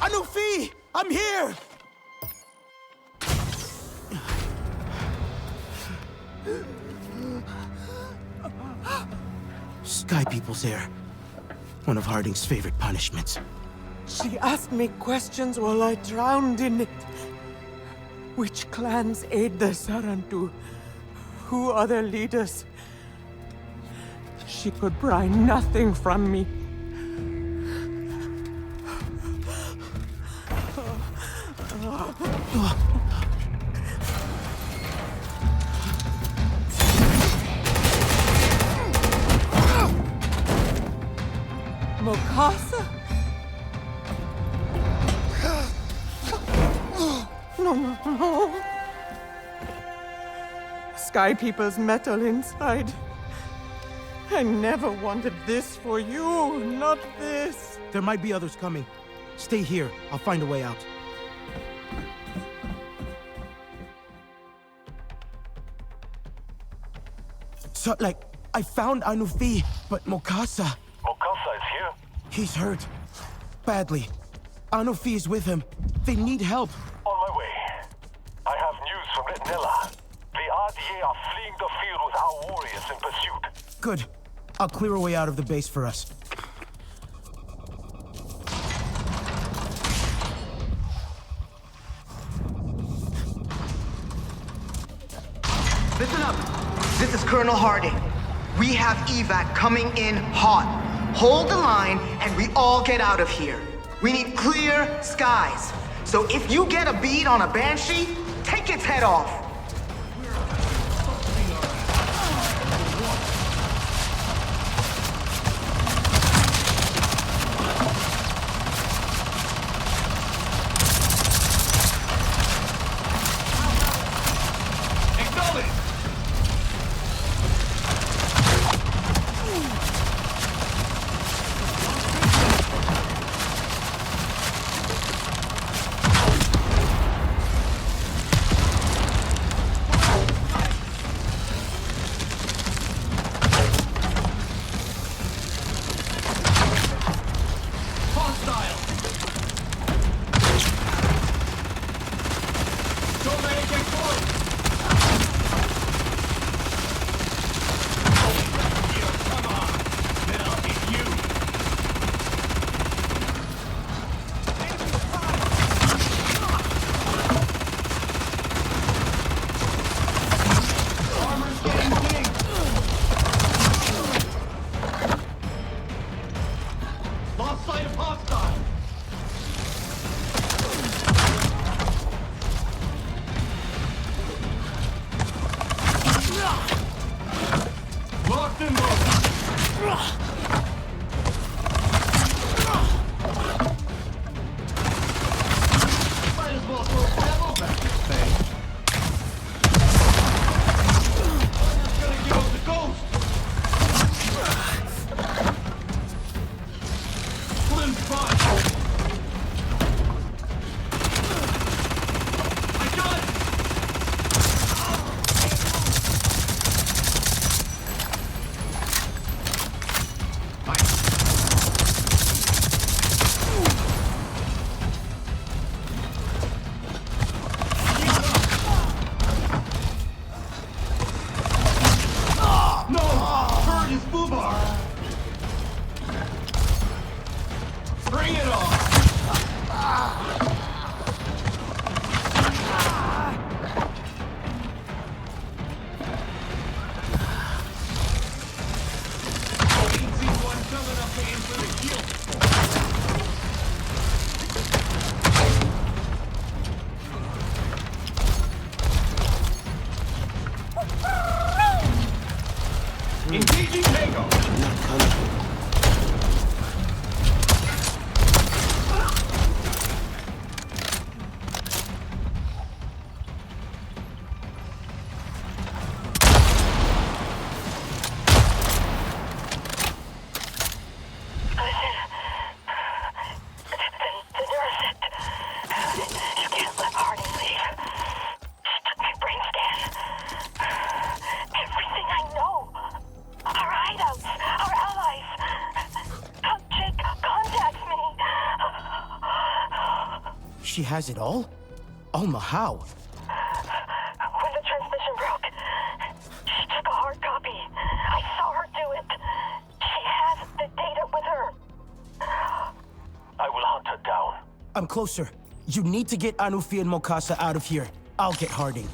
Anufi! I'm here! Sky People's here. One of Harding's favorite punishments. She asked me questions while I drowned in it. Which clans aid the Sarantu? Who are their leaders? She could pry nothing from me. Mokasa? No. Sky People's metal inside. I never wanted this for you, not this. There might be others coming. Stay here. I'll find a way out. So, I found Anufi, but Mokasa... Mokasa is here? He's hurt. Badly. Anufi is with him. They need help. On my way. I have news from Litnella. The RDA are fleeing the field with our warriors in pursuit. Good. I'll clear a way out of the base for us. Listen up. This is Colonel Harding. We have evac coming in hot. Hold the line and we all get out of here. We need clear skies. So if you get a bead on a Banshee, take its head off. She has it all? Alma, how? When the transmission broke, she took a hard copy. I saw her do it. She has the data with her. I will hunt her down. I'm closer. You need to get Anufi and Mokasa out of here. I'll get Harding.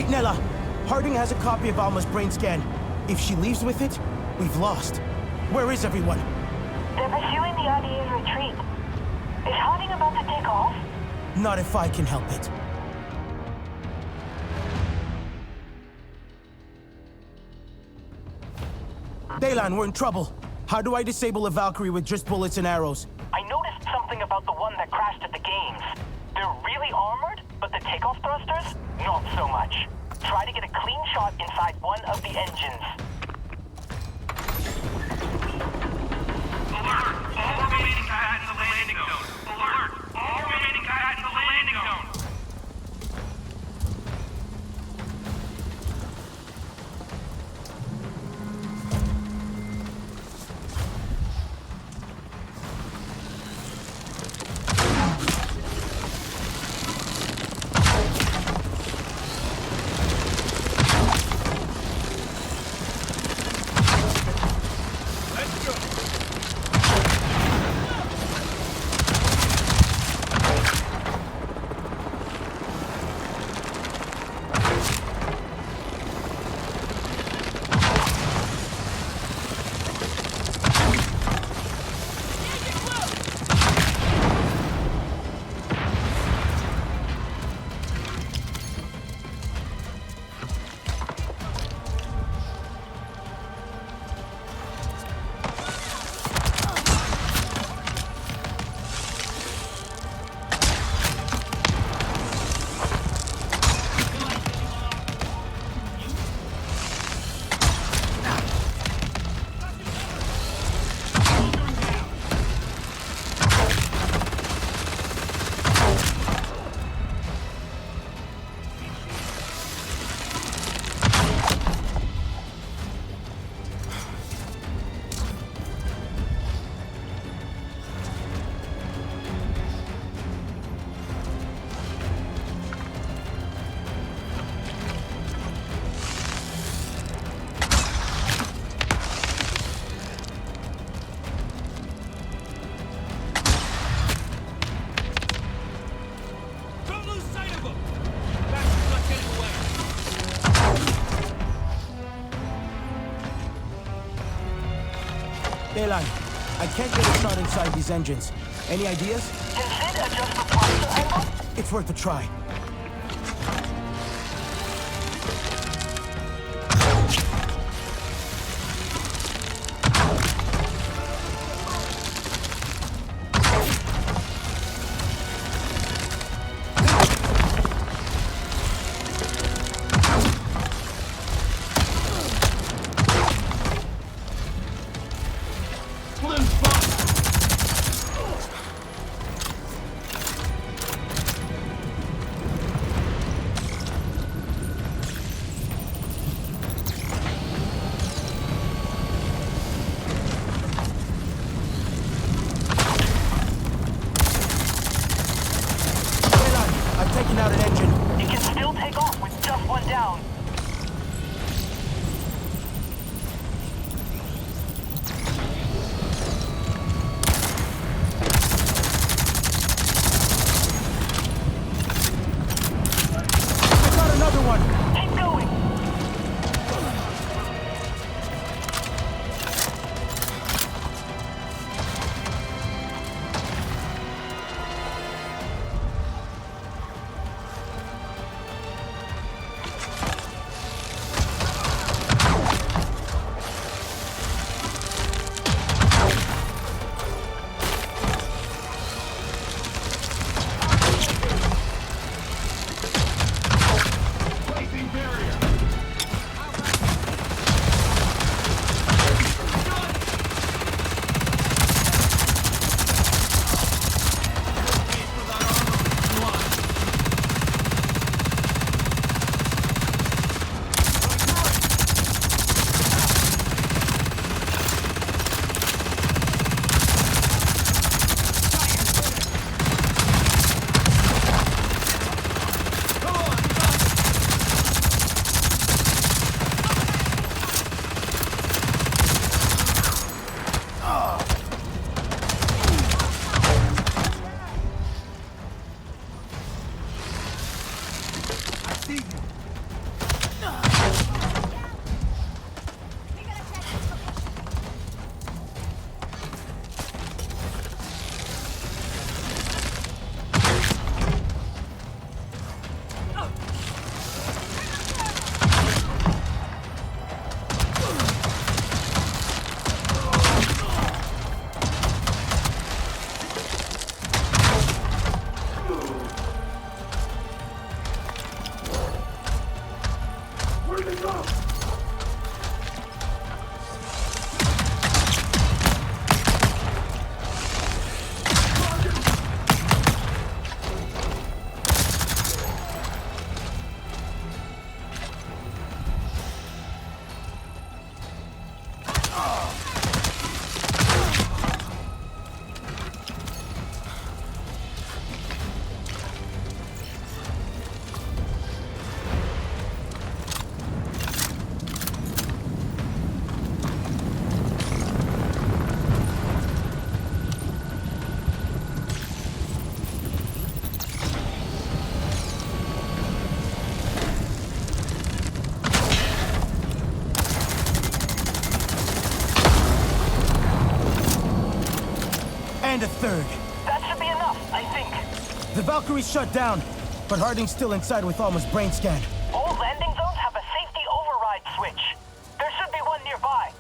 Nella, Harding has a copy of Alma's brain scan. If she leaves with it, we've lost. Where is everyone? They're pursuing the RDA's retreat. Is Harding about to take off? Not if I can help it. Daylan, we're in trouble. How do I disable a Valkyrie with just bullets and arrows? I noticed something about the one that crashed at the games. They're really armored, but the takeoff thrusters, not so much. Try to get a clean shot inside one of the engines. Alert! All remaining combatants in the landing zone. Alert! All remaining combatants in the landing zone. Daylan, I can't get a shot inside these engines. Any ideas? Can Sid adjust the thruster angle? It's worth a try. And a third. That should be enough, I think. The Valkyrie's shut down, but Harding's still inside with Alma's brain scan. All landing zones have a safety override switch. There should be one nearby.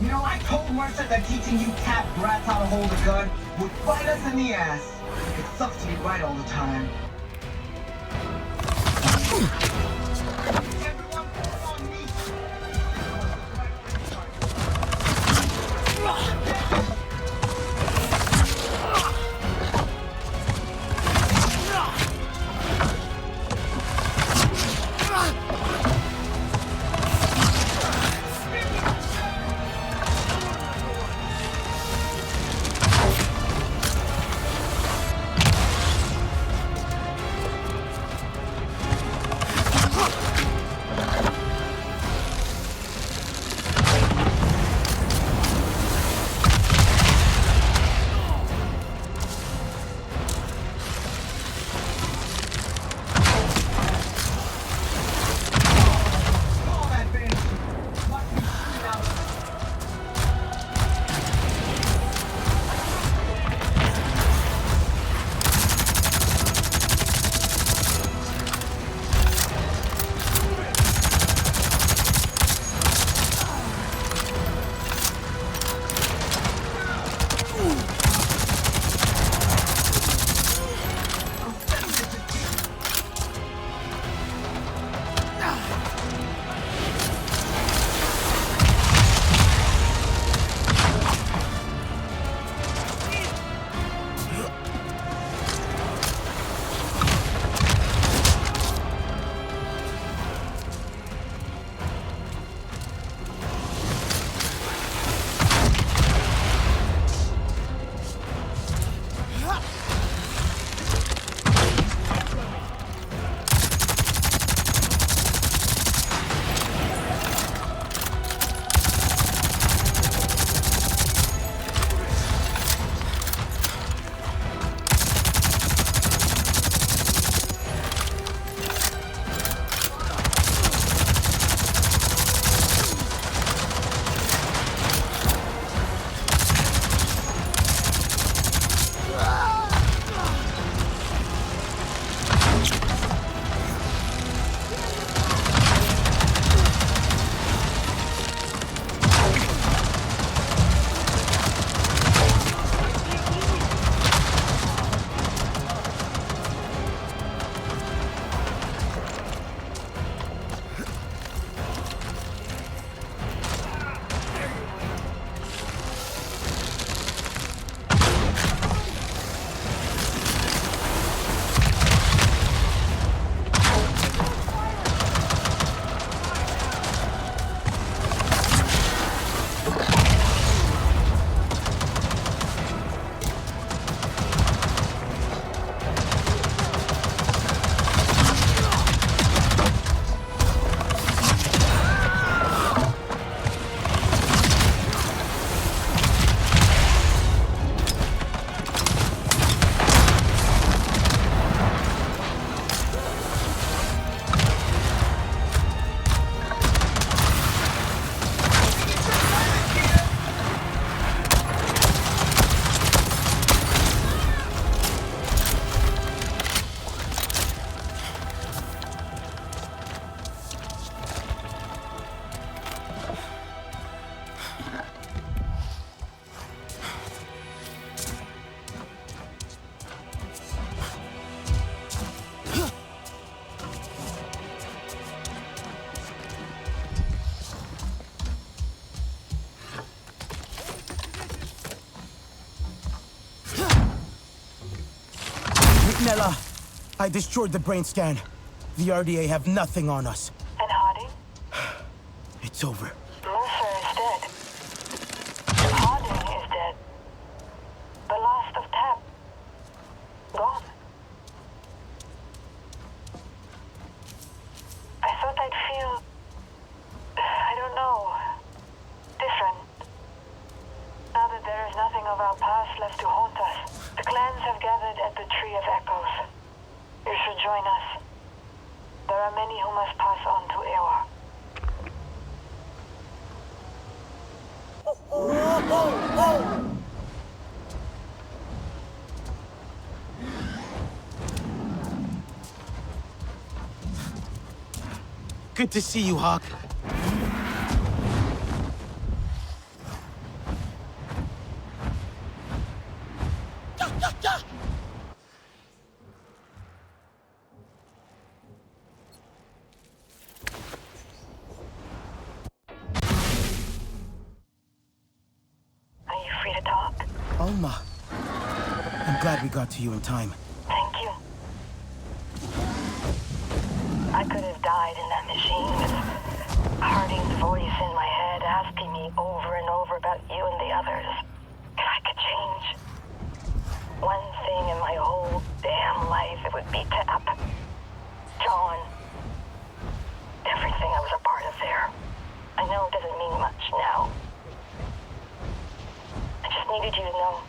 You know, I told Mercer that teaching you cat brats how to hold a gun would bite us in the ass. It sucks to be right all the time. Everyone fall on me! Nella, I destroyed the brain scan. The RDA have nothing on us. And Harding? It's over. Mercer is dead. Harding is dead. The last of Tap. Gone. I thought I'd feel... I don't know... different. Good to see you, Hawk. Alma. I'm glad we got to you in time. Thank you. I could have died in that machine with Harding's voice in my head asking me over and over about you and the others. If I could change one thing in my whole damn life, it would be Tap. John. Everything I was a part of there. I know it doesn't mean much now. I just needed you to know.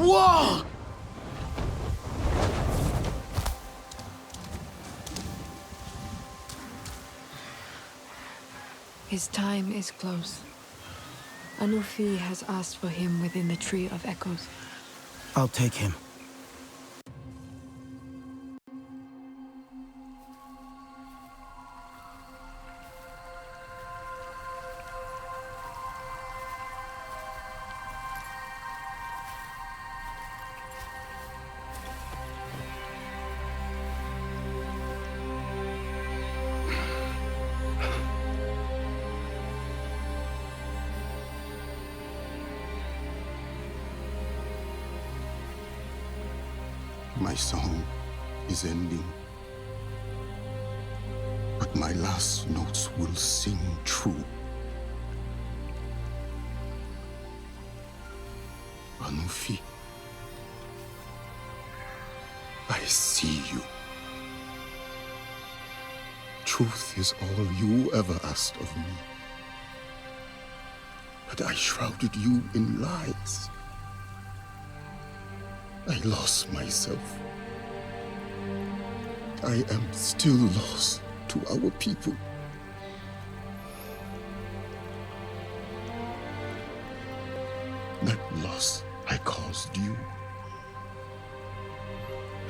Whoa! His time is close. Anufi has asked for him within the Tree of Echoes. I'll take him. My song is ending, but my last notes will sing true. Anufi, I see you. Truth is all you ever asked of me, but I shrouded you in lies. I lost myself. I am still lost to our people. That loss I caused you.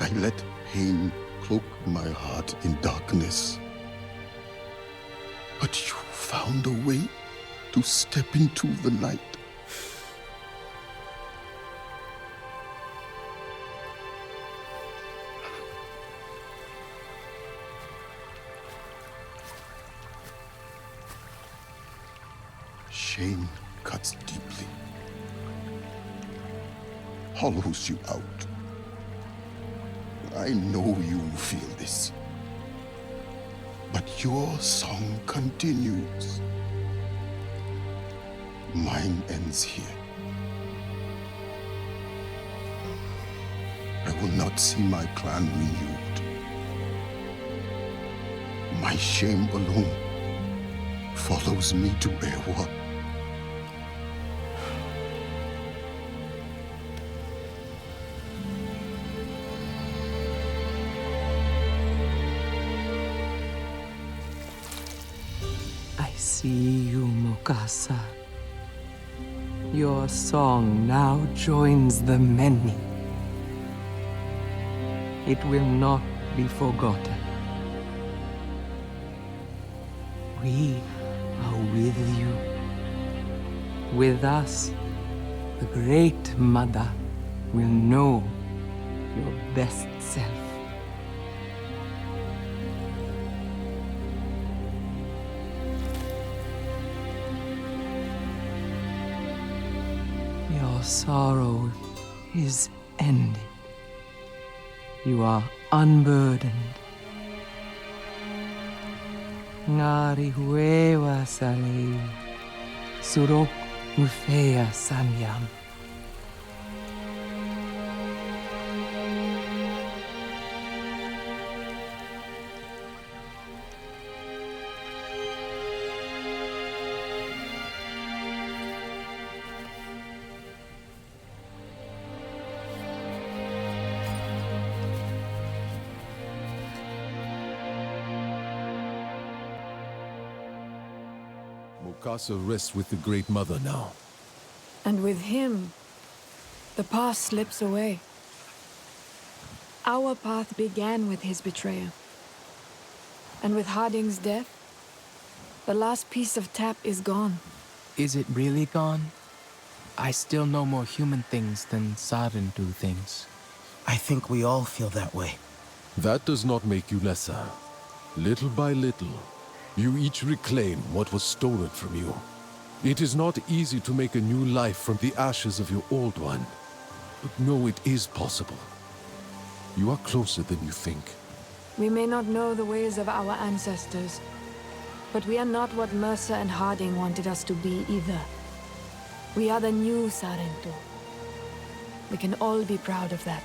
I let pain cloak my heart in darkness. But you found a way to step into the light. Shame cuts deeply, hollows you out. I know you feel this, but your song continues. Mine ends here. I will not see my clan renewed. My shame alone follows me to Erwa. I see you, Mukasa. Your song now joins the many. It will not be forgotten. We are with you. With us, the Great Mother will know your best self. Your sorrow is ended. You are unburdened. Ngari huewa salei, surok mufea samyam. Mukasa rests with the Great Mother now. And with him, the past slips away. Our path began with his betrayal. And with Harding's death, the last piece of tap is gone. Is it really gone? I still know more human things than Sarentu things. I think we all feel that way. That does not make you lesser. Little by little, you each reclaim what was stolen from you. It is not easy to make a new life from the ashes of your old one. But know it is possible. You are closer than you think. We may not know the ways of our ancestors, but we are not what Mercer and Harding wanted us to be either. We are the new Sarentu. We can all be proud of that.